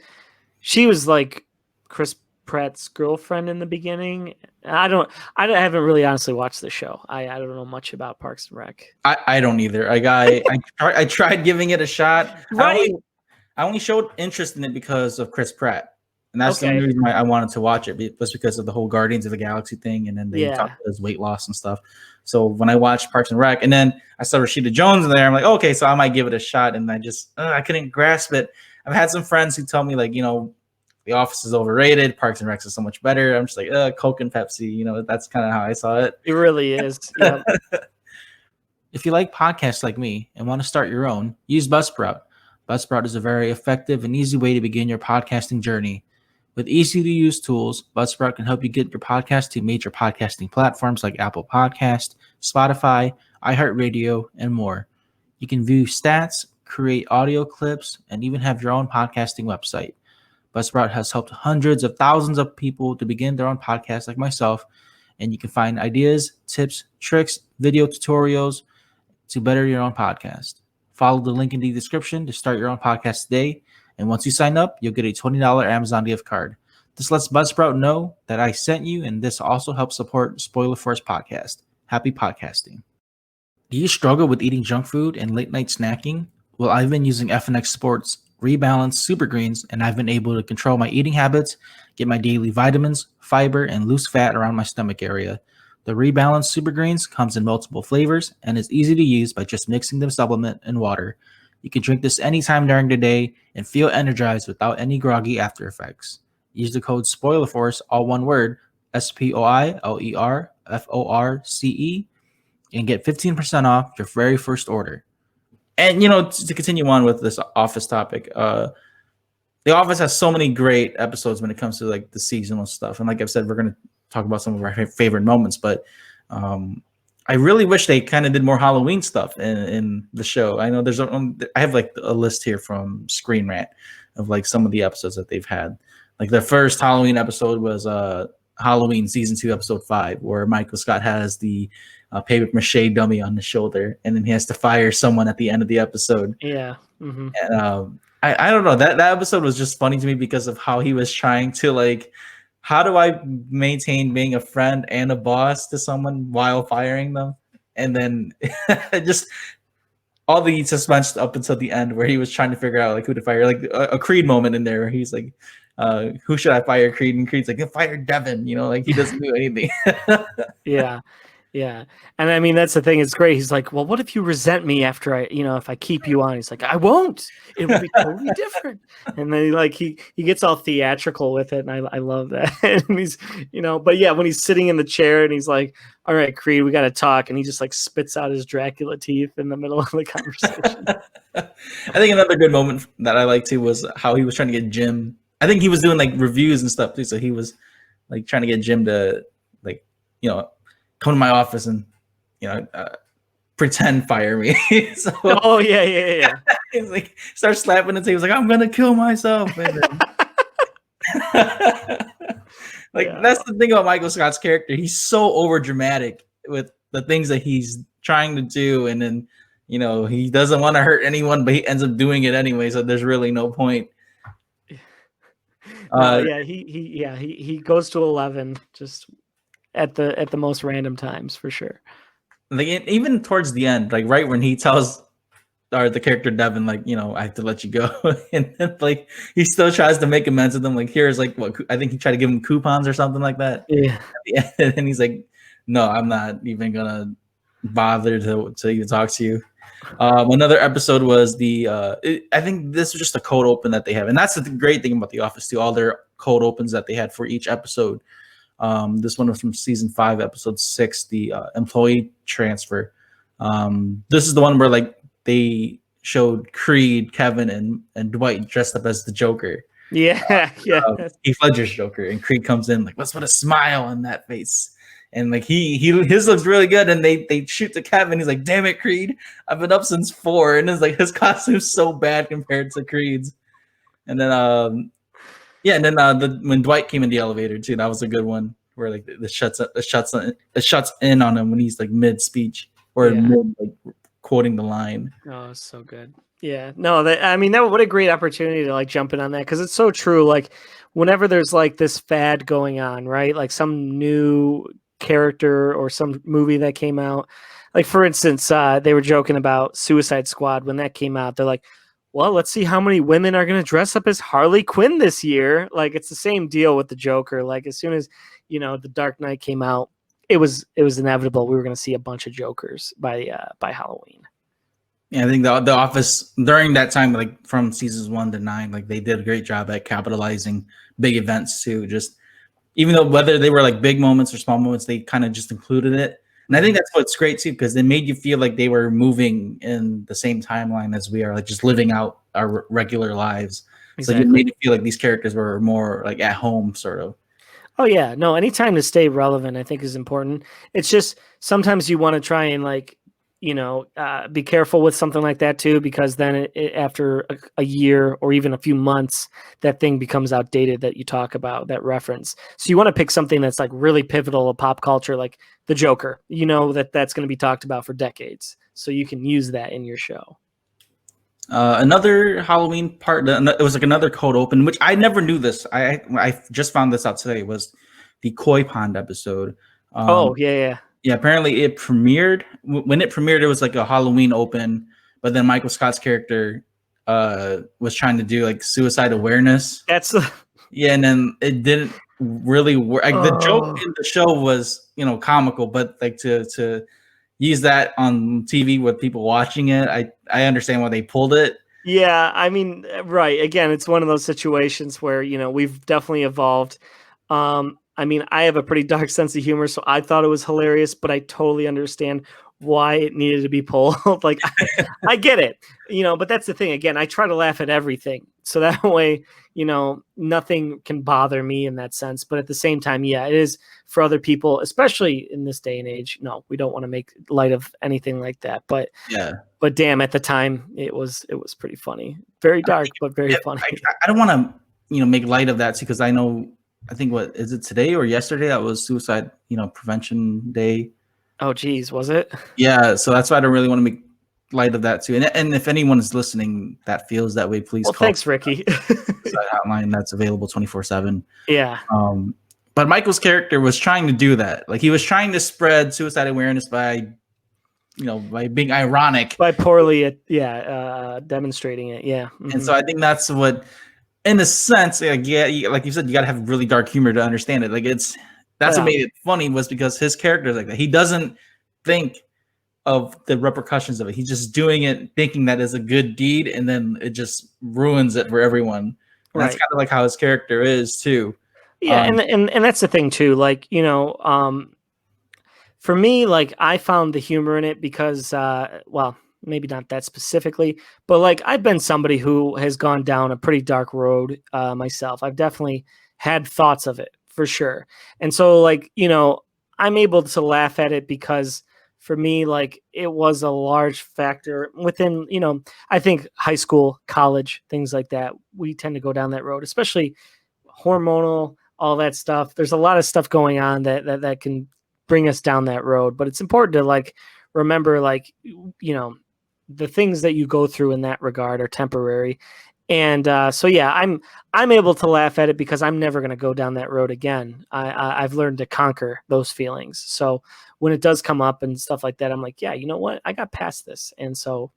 was like Chris Pratt's girlfriend in the beginning. I haven't really honestly watched the show. I don't know much about Parks and Rec. I don't either. I tried giving it a shot. Right. I only showed interest in it because of Chris Pratt, and that's the only reason why I wanted to watch it. Was because of the whole Guardians of the Galaxy thing, and then they talked about his weight loss and stuff. So when I watched Parks and Rec, and then I saw Rashida Jones in there, I'm like, okay, so I might give it a shot. And I couldn't grasp it. I've had some friends who tell me like, you know, The Office is overrated. Parks and Rec is so much better. I'm just like, Coke and Pepsi. You know, that's kind of how I saw it. It really is. Yeah. If you like podcasts like me and want to start your own, use Buzzsprout. Buzzsprout is a very effective and easy way to begin your podcasting journey. With easy-to-use tools, Buzzsprout can help you get your podcast to major podcasting platforms like Apple Podcast, Spotify, iHeartRadio, and more. You can view stats, create audio clips, and even have your own podcasting website. Buzzsprout has helped hundreds of thousands of people to begin their own podcasts like myself, and you can find ideas, tips, tricks, video tutorials to better your own podcast. Follow the link in the description to start your own podcast today, and once you sign up, you'll get a $20 Amazon gift card. This lets Buzzsprout know that I sent you, and this also helps support Spoiler Force Podcast. Happy podcasting. Do you struggle with eating junk food and late-night snacking? Well, I've been using FNX Sports Rebalance Super Greens, and I've been able to control my eating habits, get my daily vitamins, fiber, and loose fat around my stomach area. The Rebalance Super Greens comes in multiple flavors and is easy to use by just mixing the supplement in water. You can drink this anytime during the day and feel energized without any groggy after effects. Use the code SPOILERFORCE, all one word, SPOILERFORCE, and get 15% off your very first order. And, you know, to continue on with this Office topic, The Office has so many great episodes when it comes to like the seasonal stuff. And like I've said, we're going to talk about some of our favorite moments, but I really wish they kind of did more Halloween stuff in the show. I know I have like a list here from Screen Rant of like some of the episodes that they've had. Like the first Halloween episode was Halloween season 2 episode 5, where Michael Scott has the paper mache dummy on the shoulder, and then he has to fire someone at the end of the episode. Yeah. Mm-hmm. And I don't know, that episode was just funny to me because of how he was trying to like, how do I maintain being a friend and a boss to someone while firing them? And then just all the suspense up until the end where he was trying to figure out like who to fire, like a Creed moment in there where he's like, who should I fire? Creed, and Creed's like, fire Devin, like he doesn't do anything. Yeah. And I mean, that's the thing. It's great. He's like, well, what if you resent me after if I keep you on? He's like, I won't. It will be totally different. And then he gets all theatrical with it. And I love that. And he's, but yeah, when he's sitting in the chair and he's like, all right, Creed, we got to talk. And he just like spits out his Dracula teeth in the middle of the conversation. I think another good moment that I liked too was how he was trying to get Jim. I think he was doing like reviews and stuff too. So he was like trying to get Jim to like, come to my office and pretend fire me. So, oh yeah. He's like starts slapping the table. He's like, I'm gonna kill myself. And then, that's the thing about Michael Scott's character. He's so over dramatic with the things that he's trying to do, and then he doesn't want to hurt anyone, but he ends up doing it anyway. So there's really no point. He goes to 11 just at the most random times for sure. Like even towards the end, like right when he tells the character Devin, like, I have to let you go, and then like he still tries to make amends with them. Like here's like what I think he tried to give him coupons or something like that. Yeah. And he's like, no, I'm not even gonna bother to even talk to you. Another episode was I think this was just a cold open that they have, and that's the great thing about The Office too. All their cold opens that they had for each episode. This one was from season 5, episode 6, the employee transfer. This is the one where like they showed Creed, Kevin, and Dwight dressed up as the Joker. Yeah. Heath Ledger's Joker, and Creed comes in like, let's put a smile on that face. And like his looks really good, and they shoot to Kevin. He's like, "Damn it, Creed! I've been up since 4." And it's like his costume's so bad compared to Creed's. And then when Dwight came in the elevator too, that was a good one where like it shuts in on him when he's like mid speech or mid like quoting the line. Oh, it's so good. Yeah, no, what a great opportunity to like jump in on that, because it's so true. Like whenever there's like this fad going on, right? Like some new character or some movie that came out, like for instance they were joking about Suicide Squad when that came out. They're like, well, let's see how many women are going to dress up as Harley Quinn this year. Like it's the same deal with the Joker. Like as soon as the Dark Knight came out, it was inevitable we were going to see a bunch of Jokers by Halloween. Yeah, I think the Office during that time, like from seasons 1 to 9, like they did a great job at capitalizing big events too. Just even though whether they were like big moments or small moments, they kind of just included it. And I think that's what's great too, because it made you feel like they were moving in the same timeline as we are, like just living out our regular lives. Exactly. So it made you feel like these characters were more like at home, sort of. Oh yeah, no. Any time to stay relevant, I think is important. It's just sometimes you want to try and like be careful with something like that too, because then after a year or even a few months, that thing becomes outdated that you talk about, that reference. So you want to pick something that's like really pivotal to pop culture, like the Joker, that's going to be talked about for decades. So you can use that in your show. Another Halloween part, it was like another cold open, which I never knew this. I just found this out today, was the Koi Pond episode. Yeah, apparently it premiered. When it premiered, it was like a Halloween open, but then Michael Scott's character was trying to do like suicide awareness. And then it didn't really work. Like, the joke in the show was, comical, but like to use that on TV with people watching it, I understand why they pulled it. Yeah, I mean, right. Again, it's one of those situations where, we've definitely evolved. I mean, I have a pretty dark sense of humor, so I thought it was hilarious, but I totally understand why it needed to be pulled. Like, I get it, but that's the thing. Again, I try to laugh at everything. So that way, nothing can bother me in that sense. But at the same time, yeah, it is for other people, especially in this day and age. No, we don't want to make light of anything like that. But yeah, but damn, at the time, it was pretty funny. Very dark, but very funny. I don't want to, make light of that, because I know I think what is it today or yesterday? That was Suicide, Prevention Day. Oh, geez, was it? Yeah, so that's why I don't really want to make light of that too. And if anyone is listening that feels that way, please Well, call thanks, Ricky. Suicide Hotline. That's available 24/7. Yeah. But Michael's character was trying to do that. Like he was trying to spread suicide awareness by being ironic. By poorly, demonstrating it. Yeah. Mm-hmm. And so I think that's what, in a sense, like you said, you got to have really dark humor to understand it. Like that's what made it funny, was because his character is like that. He doesn't think of the repercussions of it. He's just doing it, thinking that is a good deed, and then it just ruins it for everyone. And that's kind of like how his character is too. Yeah, and that's the thing too. Like, for me, like I found the humor in it because, well, maybe not that specifically, but like I've been somebody who has gone down a pretty dark road myself. I've definitely had thoughts of it for sure. And so like, I'm able to laugh at it because for me, like it was a large factor within, I think high school, college, things like that. We tend to go down that road, especially hormonal, all that stuff. There's a lot of stuff going on that can bring us down that road, but it's important to like remember, like, the things that you go through in that regard are temporary. And so yeah, I'm able to laugh at it because I'm never going to go down that road again. I've learned to conquer those feelings. So when it does come up and stuff like that, I'm like, yeah, you know what, I got past this. And so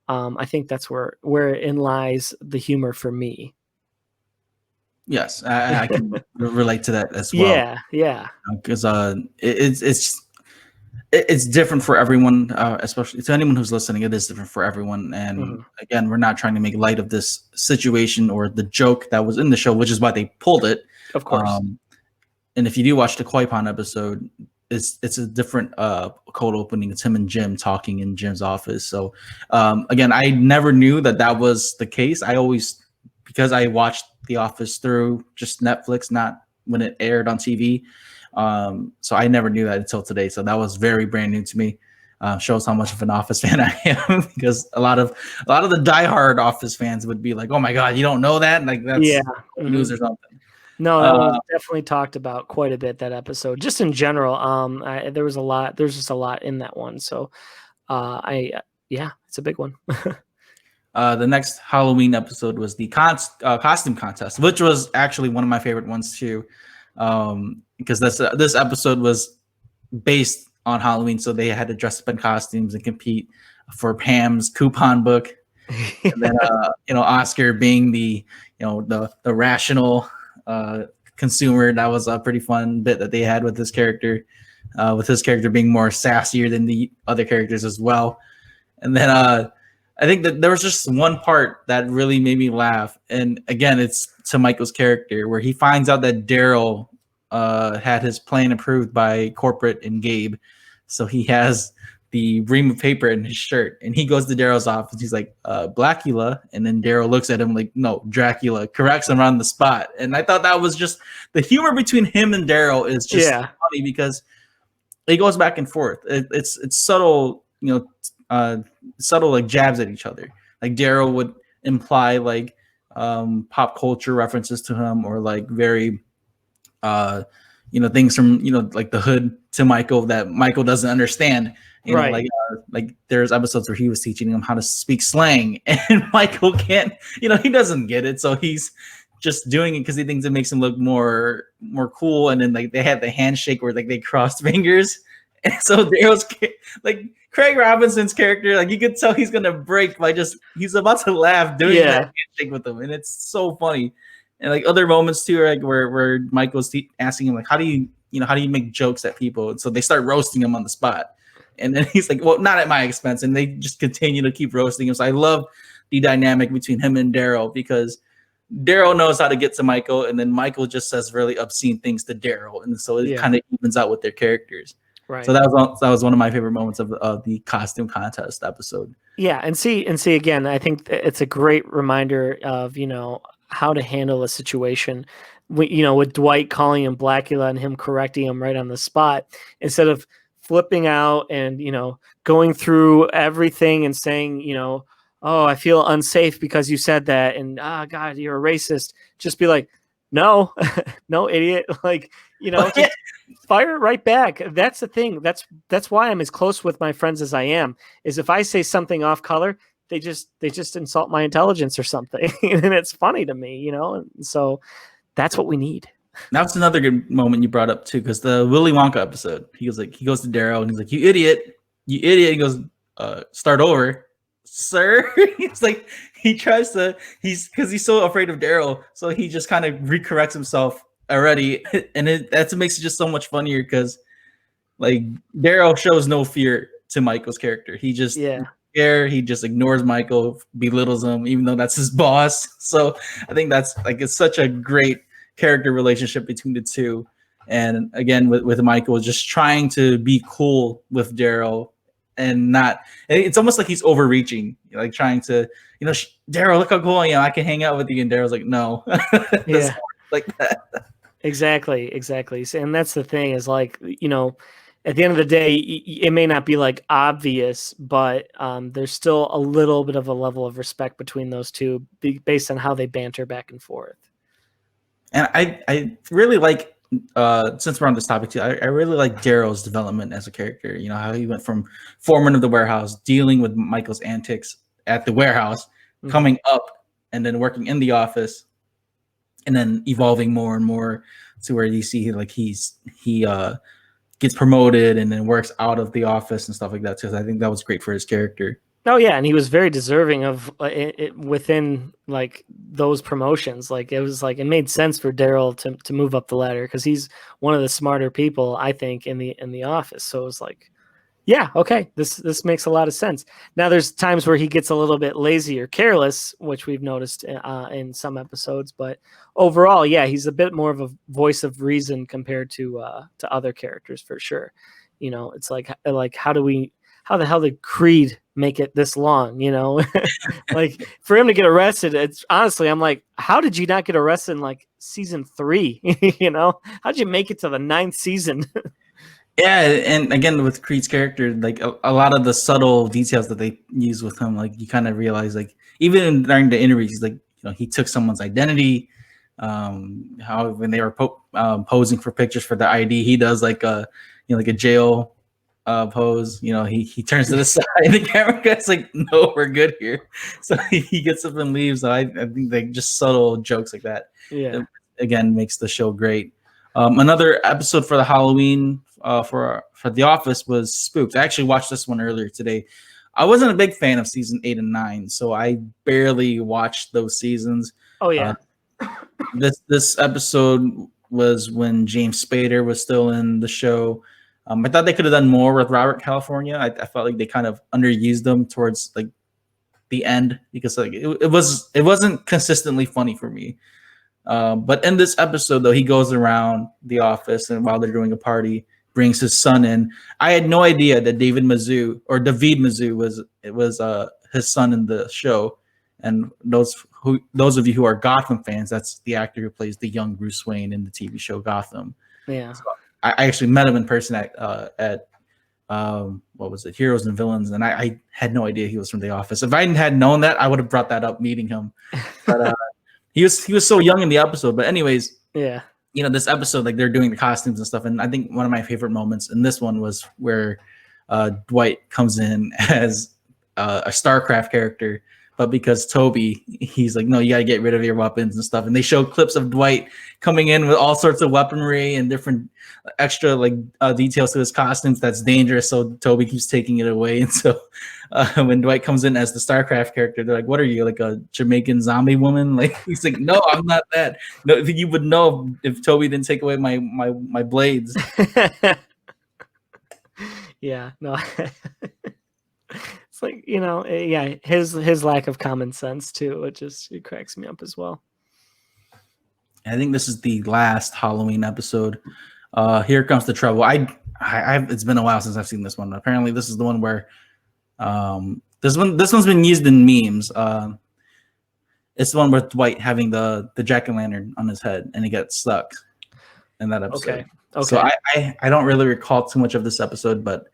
I think that's wherein lies the humor for me. Yes, I can relate to that as well. Yeah. Because it's different for everyone, especially to anyone who's listening. It is different for everyone, and again, we're not trying to make light of this situation or the joke that was in the show, which is why they pulled it. Of course. And if you do watch the Koi Pond episode, it's a different cold opening. It's him and Jim talking in Jim's office. So again, I never knew that was the case. Because I watched The Office through just Netflix, not when it aired on TV. So I never knew that until today. So that was very brand new to me. Shows how much of an Office fan I am, because a lot of the diehard Office fans would be like, "Oh my God, you don't know that?" Like that's news or something. No, that was definitely talked about quite a bit, that episode. Just in general, there was a lot. There's just a lot in that one. So, it's a big one. The next Halloween episode was the costume contest, which was actually one of my favorite ones too, because this episode was based on Halloween, so they had to dress up in costumes and compete for Pam's coupon book, and then Oscar being the rational consumer. That was a pretty fun bit that they had with this character, with his character being more sassier than the other characters as well, and then I think that there was just one part that really made me laugh. And again, it's to Michael's character, where he finds out that Daryl had his plan approved by corporate and Gabe. So he has the ream of paper in his shirt, and he goes to Daryl's office. He's like, Blackula. And then Daryl looks at him like, no, Dracula, corrects him on the spot. And I thought that was just the humor between him and Daryl is just funny, because it goes back and forth. It's subtle, subtle like jabs at each other. Like Daryl would imply like pop culture references to him, or like very things from like the hood to Michael that Michael doesn't understand. Like there's episodes where he was teaching him how to speak slang, and Michael can't, he doesn't get it, so he's just doing it because he thinks it makes him look more cool. And then like they had the handshake where like they crossed fingers, and so Daryl's like Craig Robinson's character, like you could tell he's gonna break by he's about to laugh doing that handshake with him, and it's so funny. And like other moments too, like where Michael's asking him like, how do you make jokes at people? And so they start roasting him on the spot, and then he's like, well, not at my expense, and they just continue to keep roasting him. So I love the dynamic between him and Daryl, because Daryl knows how to get to Michael, and then Michael just says really obscene things to Daryl, and so it kind of evens out with their characters. Right. So that was one of my favorite moments of the costume contest episode. Yeah, and see again, I think it's a great reminder of how to handle a situation. With Dwight calling him Blackula and him correcting him right on the spot, instead of flipping out and going through everything and saying oh, I feel unsafe because you said that, and God, you're a racist. Just be like, no, no, idiot. Like, just fire it right back. That's the thing. That's why I'm as close with my friends as I am, is if I say something off color, they just insult my intelligence or something. And it's funny to me, And so that's what we need. That's another good moment you brought up too, because the Willy Wonka episode, he goes to Daryl and he's like, you idiot. He goes, start over, sir. It's like because he's so afraid of Daryl, so he just kind of recorrects himself already, and that makes it just so much funnier because like Daryl shows no fear to Michael's character. He just he just ignores Michael, belittles him, even though that's his boss. So I think that's like it's such a great character relationship between the two. And again, with Michael just trying to be cool with Daryl and it's almost like he's overreaching, like trying to, Daryl, look how cool I am. I can hang out with you. And Daryl's like, no, like that. Exactly. And that's the thing is like, at the end of the day, it may not be like obvious, but there's still a little bit of a level of respect between those two based on how they banter back and forth. And I really like, since we're on this topic too, I really like Daryl's development as a character. How he went from foreman of the warehouse, dealing with Michael's antics at the warehouse, coming up and then working in the office, and then evolving more and more to where you see like he gets promoted and then works out of the office and stuff like that too. I think that was great for his character. Oh yeah, and he was very deserving of it within like those promotions. Like it made sense for Daryl to move up the ladder because he's one of the smarter people I think in the office. So it was like, yeah, okay, this makes a lot of sense. Now there's times where he gets a little bit lazy or careless, which we've noticed in some episodes, but overall, yeah, he's a bit more of a voice of reason compared to other characters for sure. It's like how the hell did Creed make it this long? Like for him to get arrested, it's honestly, I'm like, how did you not get arrested in like season 3? How'd you make it to the 9th season? Yeah, and again with Creed's character, like a lot of the subtle details that they use with him, like you kind of realize, like even during the interviews, he's like, he took someone's identity. How when they were posing for pictures for the ID, he does like a like a jail pose. He turns to the side, and the camera guy's like, "No, we're good here." So he gets up and leaves. I think like just subtle jokes like that. Yeah, again makes the show great. Another episode for the Halloween for The Office was Spooked. I actually watched this one earlier today. I wasn't a big fan of season 8 and 9, so I barely watched those seasons. Oh yeah. This episode was when James Spader was still in the show. I thought they could have done more with Robert California. I felt like they kind of underused them towards like the end because like it wasn't consistently funny for me. But in this episode, though, he goes around the office and while they're doing a party, brings his son in. I had no idea that David Mazoux was his son in the show. And those of you who are Gotham fans, that's the actor who plays the young Bruce Wayne in the TV show Gotham. Yeah. So I actually met him in person at what was it, Heroes and Villains, and I had no idea he was from The Office. If I had known that, I would have brought that up meeting him. But he was so young in the episode. But anyways, yeah. This episode, like they're doing the costumes and stuff, and I think one of my favorite moments in this one was where Dwight comes in as a StarCraft character, but because Taube, he's like, no, you gotta get rid of your weapons and stuff. And they show clips of Dwight coming in with all sorts of weaponry and different extra like details to his costumes that's dangerous. So Taube keeps taking it away. And so when Dwight comes in as the StarCraft character, they're like, what are you, like a Jamaican zombie woman? Like he's like, no, I'm not that. No, you would know if Taube didn't take away my blades. Yeah, no. It's like, yeah, his lack of common sense too. It cracks me up as well. I think this is the last Halloween episode. Here Comes the Trouble. It's been a while since I've seen this one. Apparently, this is the one where this one's been used in memes. It's the one with Dwight having the jack-o'-lantern on his head and he gets stuck in that episode. Okay. So I don't really recall too much of this episode, but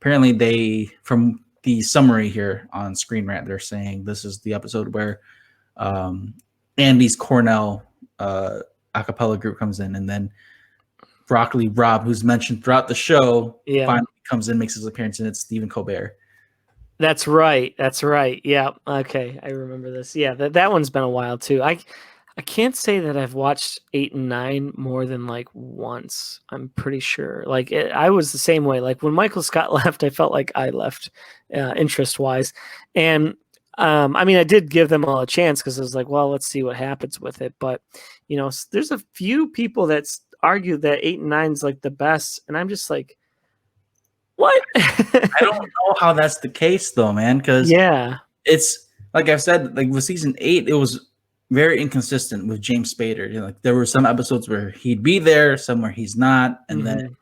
apparently from the summary here on Screen Rant, they're saying this is the episode where Andy's Cornell a cappella group comes in, and then Broccoli Rob, who's mentioned throughout the show, finally comes in, makes his appearance, and it's Stephen Colbert. That's right. Yeah. Okay, I remember this. Yeah, that one's been a while too. I can't say that I've watched 8 and 9 more than like once. I'm pretty sure. Like I was the same way. Like when Michael Scott left, I felt like I left interest wise, and I mean, I did give them all a chance because I was like, well, let's see what happens with it. But there's a few people that argue that 8 and 9 is like the best, and I'm just like, what? I don't know how that's the case though, man. Because it's like I've said, like with season 8, it was very inconsistent with James Spader. Like there were some episodes where he'd be there, some where he's not, and then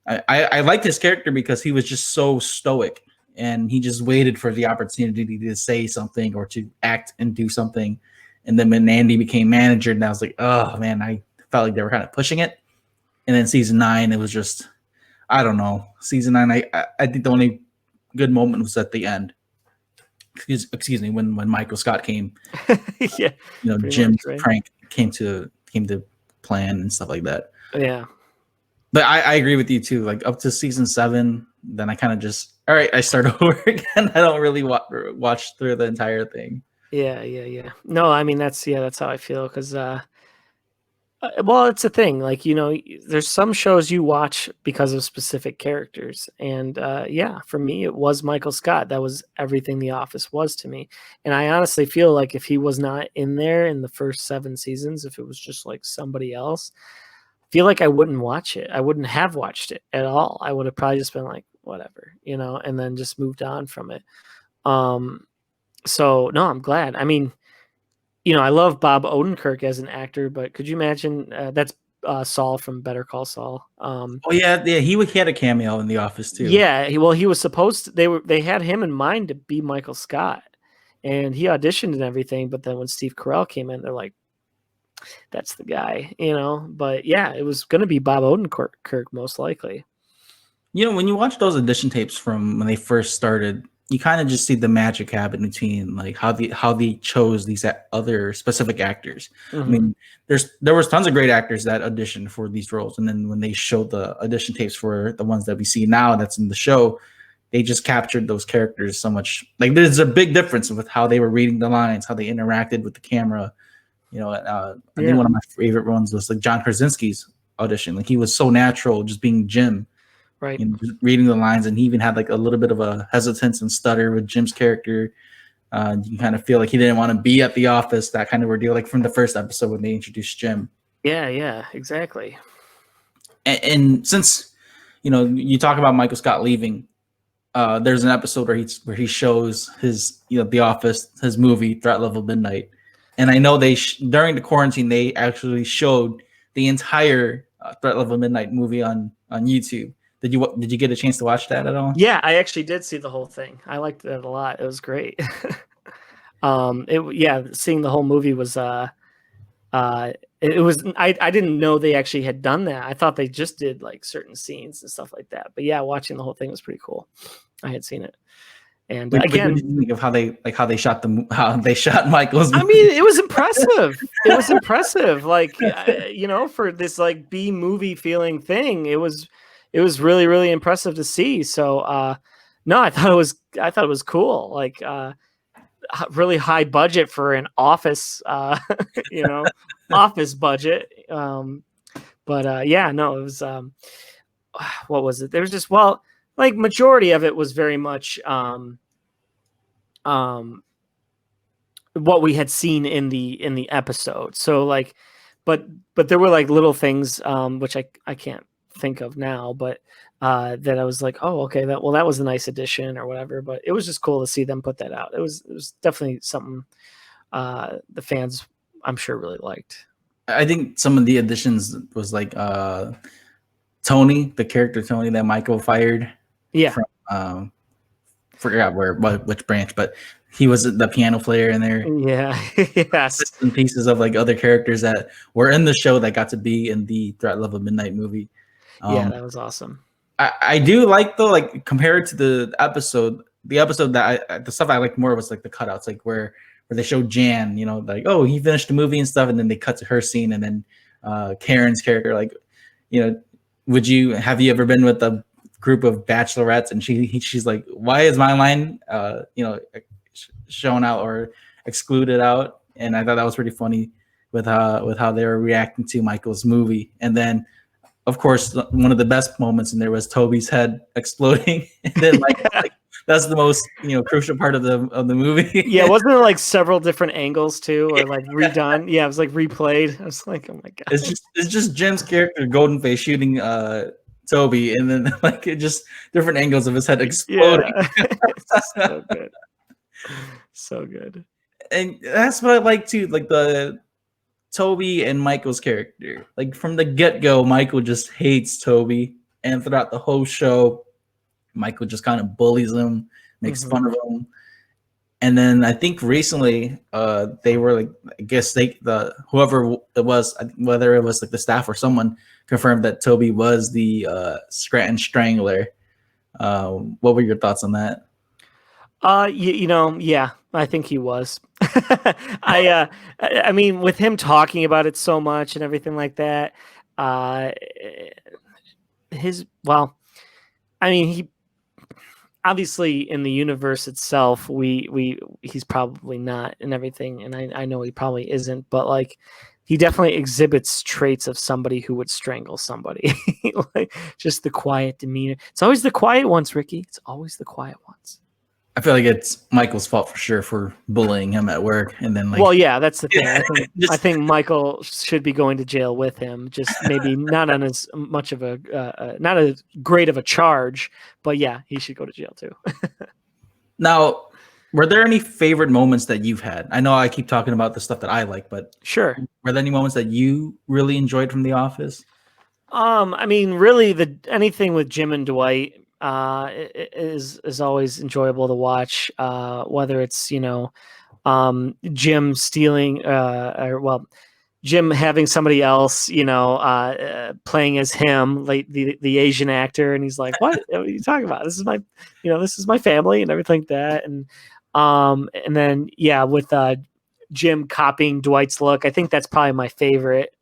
I liked his character because he was just so stoic, and he just waited for the opportunity to say something or to act and do something. And then when Andy became manager, and I was like, oh man, I felt like they were kind of pushing it. And then season 9, it was just, I don't know. Season 9, I think the only good moment was at the end. Excuse me, when Michael Scott came. Yeah. Jim's prank came to plan and stuff like that. Yeah. But I agree with you too. Like up to season 7, then I kind of just, all right, I start over again. I don't really watch through the entire thing. Yeah. No, I mean that's how I feel because well, it's a thing. Like there's some shows you watch because of specific characters, and for me, it was Michael Scott. That was everything The Office was to me. And I honestly feel like if he was not in there in the first 7 seasons, if it was just like somebody else, I feel like I wouldn't watch it. I wouldn't have watched it at all. I would have probably just been like, whatever, and then just moved on from it. So no, I'm glad. I mean, I love Bob Odenkirk as an actor, but could you imagine that's Saul from Better Call Saul? He had a cameo in The Office too. Yeah, he was supposed to. They had him in mind to be Michael Scott, and he auditioned and everything. But then when Steve Carell came in, they're like, "That's the guy," But yeah, it was going to be Bob Odenkirk most likely. When you watch those audition tapes from when they first started, you kind of just see the magic happen between like how they chose these other specific actors. I mean, there was tons of great actors that auditioned for these roles, and then when they showed the audition tapes for the ones that we see now that's in the show, they just captured those characters so much. Like there's a big difference with how they were reading the lines, how they interacted with the camera. I think one of my favorite ones was like John Krasinski's audition. Like he was so natural, just being Jim. Right. Just reading the lines, and he even had like a little bit of a hesitance and stutter with Jim's character. You kind of feel like he didn't want to be at the office, that kind of ordeal, like from the first episode when they introduced Jim. Yeah, exactly. And since you talk about Michael Scott leaving, there's an episode where he shows his The Office, his movie Threat Level Midnight, and I know they during the quarantine they actually showed the entire Threat Level Midnight movie on YouTube. Did you get a chance to watch that at all? Yeah, I actually did see the whole thing. I liked it a lot. It was great. Seeing the whole movie was it was I didn't know they actually had done that. I thought they just did like certain scenes and stuff like that. But yeah, watching the whole thing was pretty cool. I had seen it. And again, what did you think of how they shot Michael's movie? I mean, it was impressive. It was impressive. Like for this like B movie feeling thing, it was really, really impressive to see. So, no, I thought it was cool. Like, really high budget for an office, office budget. But it was, what was it? There was just, like majority of it was very much, what we had seen in the episode. So like, but there were like little things, which I can't think of now, but that I was like, oh, okay, that was a nice addition or whatever. But it was just cool to see them put that out. It was definitely something the fans, I'm sure, really liked. I think some of the additions was like Tony, the character Tony that Michael fired. Yeah. From, forgot which branch, but he was the piano player in there. Yeah. Yes. And pieces of like other characters that were in the show that got to be in the Threat Level Midnight movie. Yeah, that was awesome. I do like though, like compared to the episode that the stuff I liked more was like the cutouts, like where they showed Jan, like, oh, he finished the movie and stuff, and then they cut to her scene, and then Karen's character, like, have you ever been with a group of bachelorettes? And she's like, why is my line, shown out or excluded out? And I thought that was pretty funny with how they were reacting to Michael's movie. And then, of course, one of the best moments in there was Toby's head exploding. And then like that's the most crucial part of the movie. Yeah, wasn't there like several different angles too, or like redone? Yeah, it was like replayed. I was like, oh my god. It's just Jim's character, Goldenface, shooting Toby, and then like it just different angles of his head exploding. Yeah. So good. So good. And that's what I like too, like the Toby and Michael's character. Like from the get-go, Michael just hates Toby, and throughout the whole show, Michael just kind of bullies him, makes fun of him. And then I think recently, they were like, I guess whoever it was, whether it was like the staff or someone, confirmed that Toby was the Scranton Strangler. What were your thoughts on that? Yeah, I think he was. I mean, with him talking about it so much and everything like that, he obviously in the universe itself, he's probably not and everything, and I know he probably isn't, but like he definitely exhibits traits of somebody who would strangle somebody. Like just the quiet demeanor. It's always the quiet ones, Ricky. It's always the quiet ones. I feel like it's Michael's fault for sure for bullying him at work, and then like. Well, yeah, that's the thing. I think Michael should be going to jail with him. Just maybe not on as much of not as great of a charge, but yeah, he should go to jail too. Now, were there any favorite moments that you've had? I know I keep talking about the stuff that I like, but sure. Were there any moments that you really enjoyed from The Office? I mean, really, anything with Jim and Dwight. Is always enjoyable to watch, whether it's Jim stealing Jim having somebody else playing as him, like the Asian actor, and he's like, what are you talking about? This is my family and everything like that. And then with Jim copying Dwight's look, I think that's probably my favorite.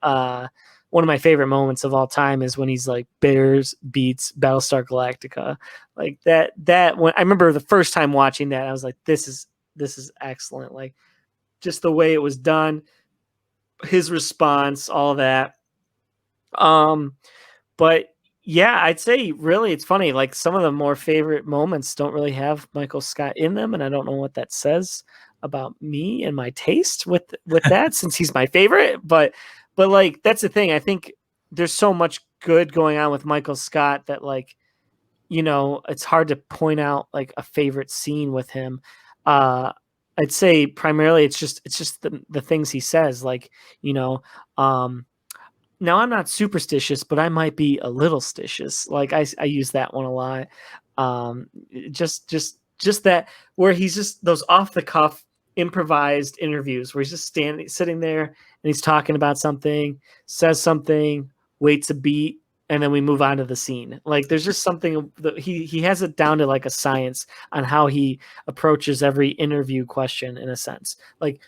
One of my favorite moments of all time is when he's like Bears beats Battlestar Galactica. Like that when I remember the first time watching that, I was like, this is excellent. Like just the way it was done, his response, all that. But yeah, I'd say really it's funny. Like some of the more favorite moments don't really have Michael Scott in them, and I don't know what that says about me and my taste with that since he's my favorite. But like, that's the thing. I think there's so much good going on with Michael Scott that like, it's hard to point out like a favorite scene with him. I'd say primarily it's just the things he says, like, now I'm not superstitious, but I might be a little stitious. Like I use that one a lot. Just that where he's just those off the cuff improvised interviews where he's just sitting there and he's talking about something, says something, waits a beat, and then we move on to the scene. Like there's just something that he has it down to like a science on how he approaches every interview question in a sense. Like,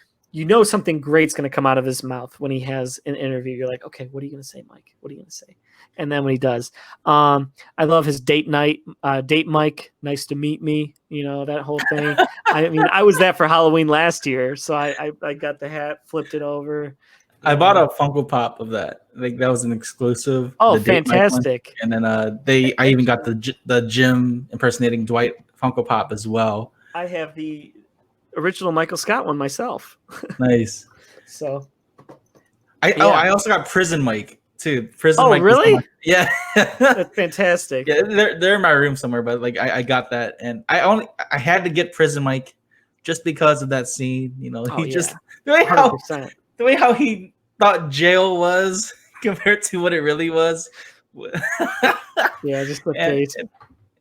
something great's going to come out of his mouth when he has an interview. You're like, okay, what are you going to say, Mike? What are you going to say? And then when he does, I love his date Mike, nice to meet me, that whole thing. I mean, I was that for Halloween last year. So I got the hat, flipped it over. I bought a Funko Pop of that. Like that was an exclusive. Oh, fantastic. And then I even got the Jim impersonating Dwight Funko Pop as well. I have the original Michael Scott one myself. Nice. So I also got Prison Mike too. Prison Mike. Really? Yeah. That's fantastic. Yeah, they're in my room somewhere, but like I got that, and I had to get Prison Mike just because of that scene. The way how he thought jail was compared to what it really was. Yeah, just the face.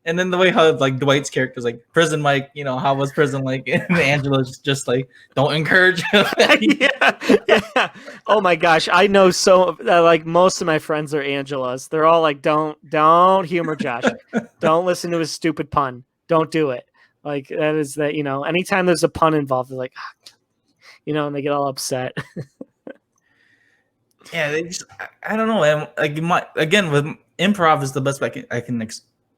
And then the way how like Dwight's character is like Prison Mike, how was Prison like? And Angela's just like, don't encourage him. Yeah. Oh my gosh, I know so like most of my friends are Angelas. They're all like, don't humor Josh. Don't listen to his stupid pun. Don't do it. Like that is that. Anytime there's a pun involved, they're like, and they get all upset. Yeah, they just I don't know. Man. Like again, with improv is the best way I can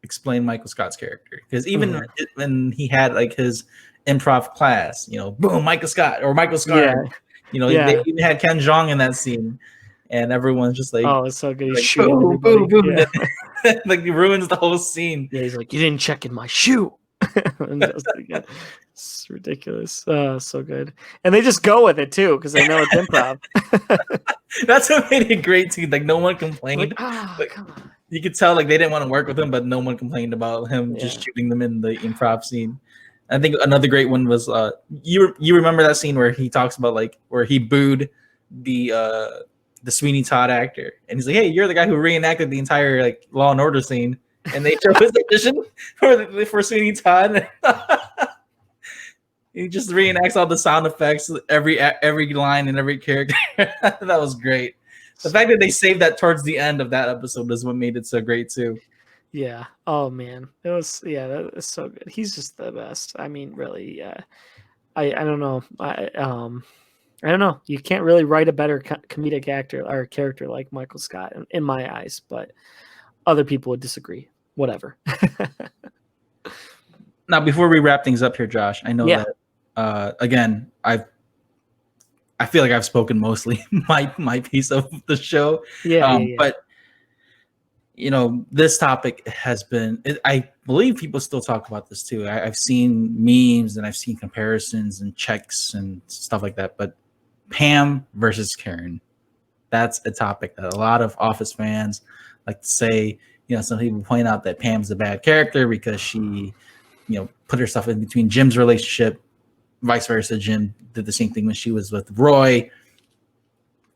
explain Michael Scott's character, because even when he had like his improv class, boom, Michael Scott or Michael Scott, Yeah. they even had Ken Jeong in that scene, and everyone's just like, oh, it's so good. He's like, shooting boom, everybody. boom, boom. Yeah. Like, he ruins the whole scene. Yeah, he's like, you didn't check in my shoe. It's ridiculous. So good. And they just go with it too, because they know it's improv. That's what made it great too. Like, no one complained. Come on. You could tell like they didn't want to work with him, but no one complained about him just shooting them in the improv scene. I think another great one was you remember that scene where he talks about like where he booed the Sweeney Todd actor, and he's like, "Hey, you're the guy who reenacted the entire like Law and Order scene," and they show his audition for Sweeney Todd. He just reenacts all the sound effects, every line and every character. That was great. The fact that they saved that towards the end of that episode is what made it so great too. Yeah. Oh man, that was so good. He's just the best. I mean, really. Yeah. I don't know. I don't know. You can't really write a better comedic actor or character like Michael Scott in my eyes, but other people would disagree. Whatever. Now, before we wrap things up here, Josh, I know that again, I feel like I've spoken mostly my piece of the show. But this topic has been, I believe people still talk about this too. I've seen memes and I've seen comparisons and checks and stuff like that. But Pam versus Karen, that's a topic that a lot of Office fans like to say. Some people point out that Pam's a bad character because she, put herself in between Jim's relationship. Vice versa, Jim did the same thing when she was with Roy.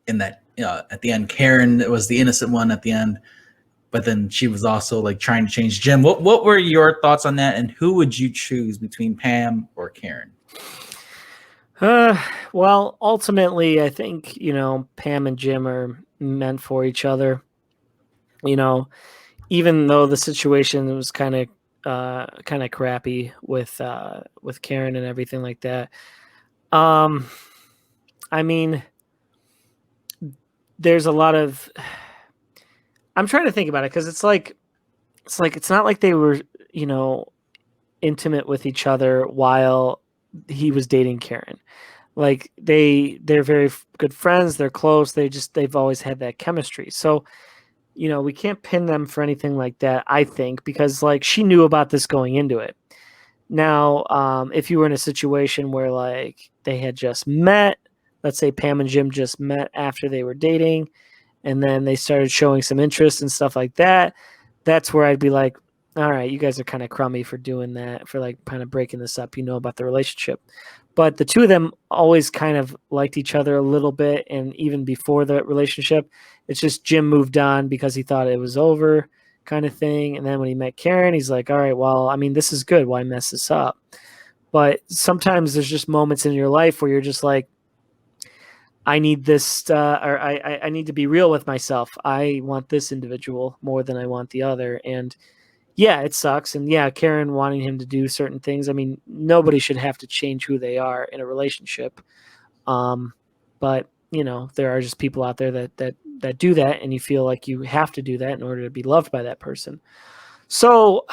In that, at the end, Karen was the innocent one at the end, but then she was also like trying to change Jim. What were your thoughts on that, and who would you choose between Pam or Karen? Well, ultimately, I think Pam and Jim are meant for each other. Even though the situation was kind of crappy with Karen and everything like that. I mean, there's a lot of. I'm trying to think about it because it's not like they were intimate with each other while he was dating Karen. Like they're very good friends. They're close. They've always had that chemistry. So. We can't pin them for anything like that, I think, because like she knew about this going into it. Now, if you were in a situation where like they had just met, let's say Pam and Jim just met after they were dating, and then they started showing some interest and stuff like that, that's where I'd be like, all right, you guys are kind of crummy for doing that, for like kind of breaking this up, about the relationship. But the two of them always kind of liked each other a little bit. And even before the relationship, it's just Jim moved on because he thought it was over kind of thing. And then when he met Karen, he's like, all right, well, I mean, this is good. Why mess this up? But sometimes there's just moments in your life where you're just like, I need this, or I need to be real with myself. I want this individual more than I want the other. And yeah, it sucks. And yeah, Karen wanting him to do certain things. I mean, nobody should have to change who they are in a relationship. But there are just people out there that do that, and you feel like you have to do that in order to be loved by that person. So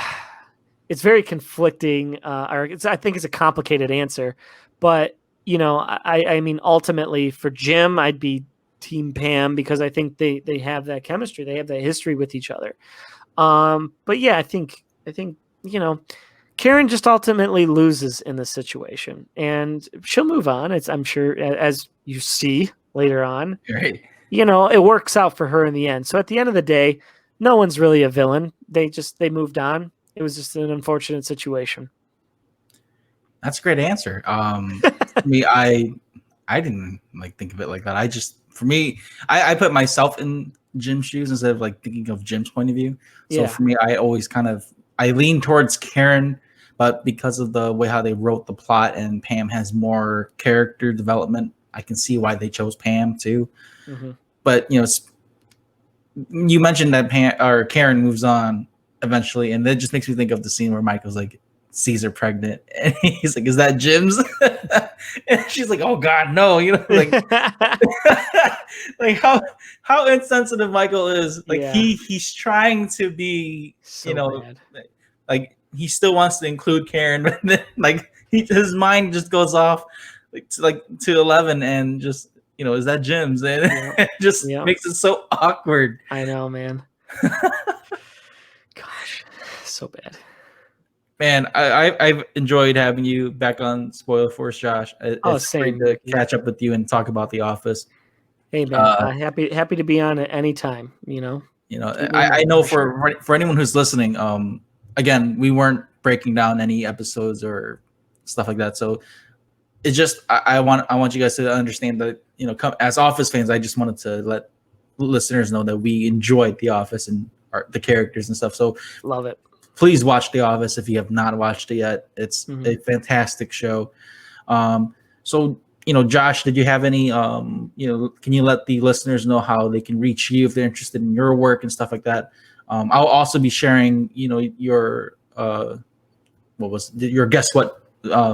it's very conflicting, I think it's a complicated answer, but I mean, ultimately for Jim, I'd be Team Pam because I think they have that chemistry. They have that history with each other. But yeah, I think Karen just ultimately loses in this situation, and she'll move on. I'm sure, as you see later on, right. It works out for her in the end. So at the end of the day, no one's really a villain. They moved on. It was just an unfortunate situation. That's a great answer. For me, I didn't think of it like that. I put myself in Jim's shoes instead of thinking of Jim's point of view. So for me, I always I lean towards Karen, but because of the way how they wrote the plot and Pam has more character development, I can see why they chose Pam too. Mm-hmm. But you mentioned that Karen moves on eventually, and that just makes me think of the scene where Michael's like sees her pregnant, and he's like, "Is that Jim's?" And she's like, "Oh God, no!" Like like how insensitive Michael is. Like Yeah. he's trying to be, So bad. like he still wants to include Karen, but then like his mind just goes off to 11 and just is that Jim's, and Yep. it just Yep. makes it so awkward. I know, man. Gosh, so bad. Man, I've enjoyed having you back on Spoiler Force, Josh. It's Same. great to catch up with you and talk about The Office. Hey, man, happy to be on at any time. I know for anyone who's listening, again, we weren't breaking down any episodes or stuff like that. So it's just I want you guys to understand that as Office fans, I just wanted to let listeners know that we enjoyed The Office and the characters and stuff. So love it. Please watch The Office if you have not watched it yet. It's a fantastic show. So, Josh, did you have any, can you let the listeners know how they can reach you if they're interested in your work and stuff like that? I'll also be sharing, your, your Guess What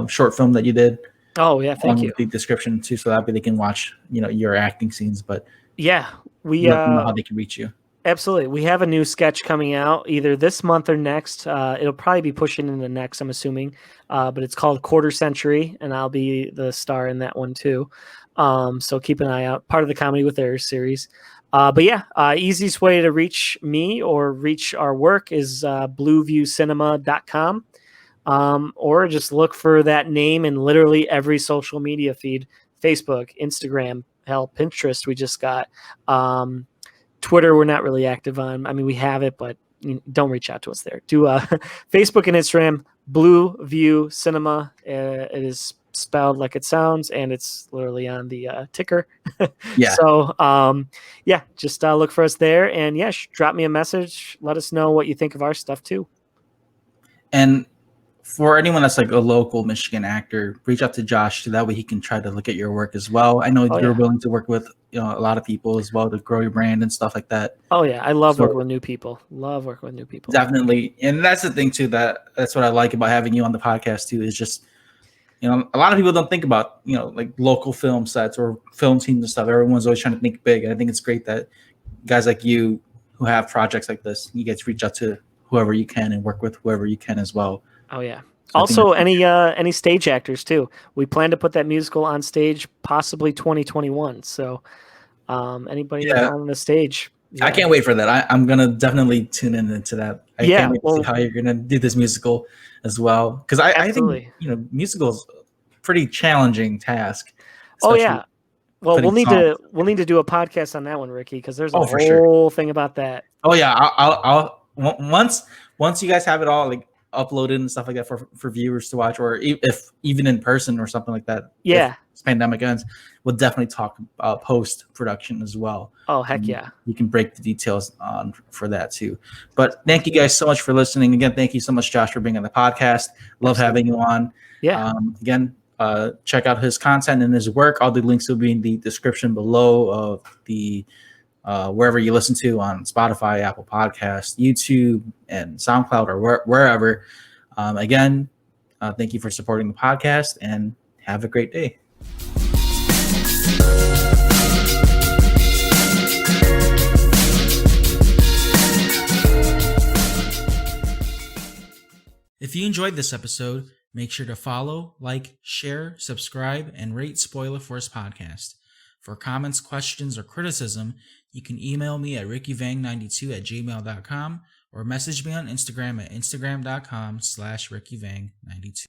short film that you did. Oh, yeah. Thank you. The description too, so that way they can watch, your acting scenes. But yeah, we let them know how they can reach you. Absolutely. We have a new sketch coming out either this month or next. It'll probably be pushing into next, I'm assuming. But it's called Quarter Century, and I'll be the star in that one too. So keep an eye out. Part of the Comedy with Errors series. But yeah, easiest way to reach me or reach our work is blueviewcinema.com. Or just look for that name in literally every social media feed. Facebook, Instagram, hell, Pinterest we just got. Twitter, we're not really active on. I mean, we have it, but don't reach out to us there. Do Facebook and Instagram, Blue View Cinema. It is spelled like it sounds, and it's literally on the ticker. Yeah. So, just look for us there, and drop me a message. Let us know what you think of our stuff too. And for anyone that's like a local Michigan actor, reach out to Josh so that way he can try to look at your work as well. I know you're willing to work with a lot of people as well to grow your brand and stuff like that. Oh yeah, I love working with new people. Definitely, and that's the thing too. That's what I like about having you on the podcast too. Is just a lot of people don't think about like local film sets or film teams and stuff. Everyone's always trying to think big, and I think it's great that guys like you who have projects like this, you get to reach out to whoever you can and work with whoever you can as well. Oh yeah. So also, any stage actors too. We plan to put that musical on stage, possibly 2021. So, anybody on the stage, I can't wait for that. I'm gonna definitely tune into that. I can't wait to see how you're gonna do this musical as well, because I think musicals pretty challenging task. Oh yeah. Well, we'll need to do a podcast on that one, Ricky, because there's a whole thing about that. Oh yeah, I'll once you guys have it all like uploaded and stuff like that for viewers to watch, or if even in person or something like that. Yeah. If this pandemic ends, we'll definitely talk post production as well. Oh heck yeah. We can break the details on for that too. But thank you guys so much for listening. Again, thank you so much, Josh, for being on the podcast. Love having you on. Yeah. Again, check out his content and his work. All the links will be in the description below of the wherever you listen to on Spotify, Apple Podcasts, YouTube, and SoundCloud, or wherever. Again, thank you for supporting the podcast, and have a great day. If you enjoyed this episode, make sure to follow, like, share, subscribe, and rate Spoiler Force Podcast. For comments, questions, or criticism, you can email me at rickyvang92@gmail.com or message me on Instagram at instagram.com/rickyvang92.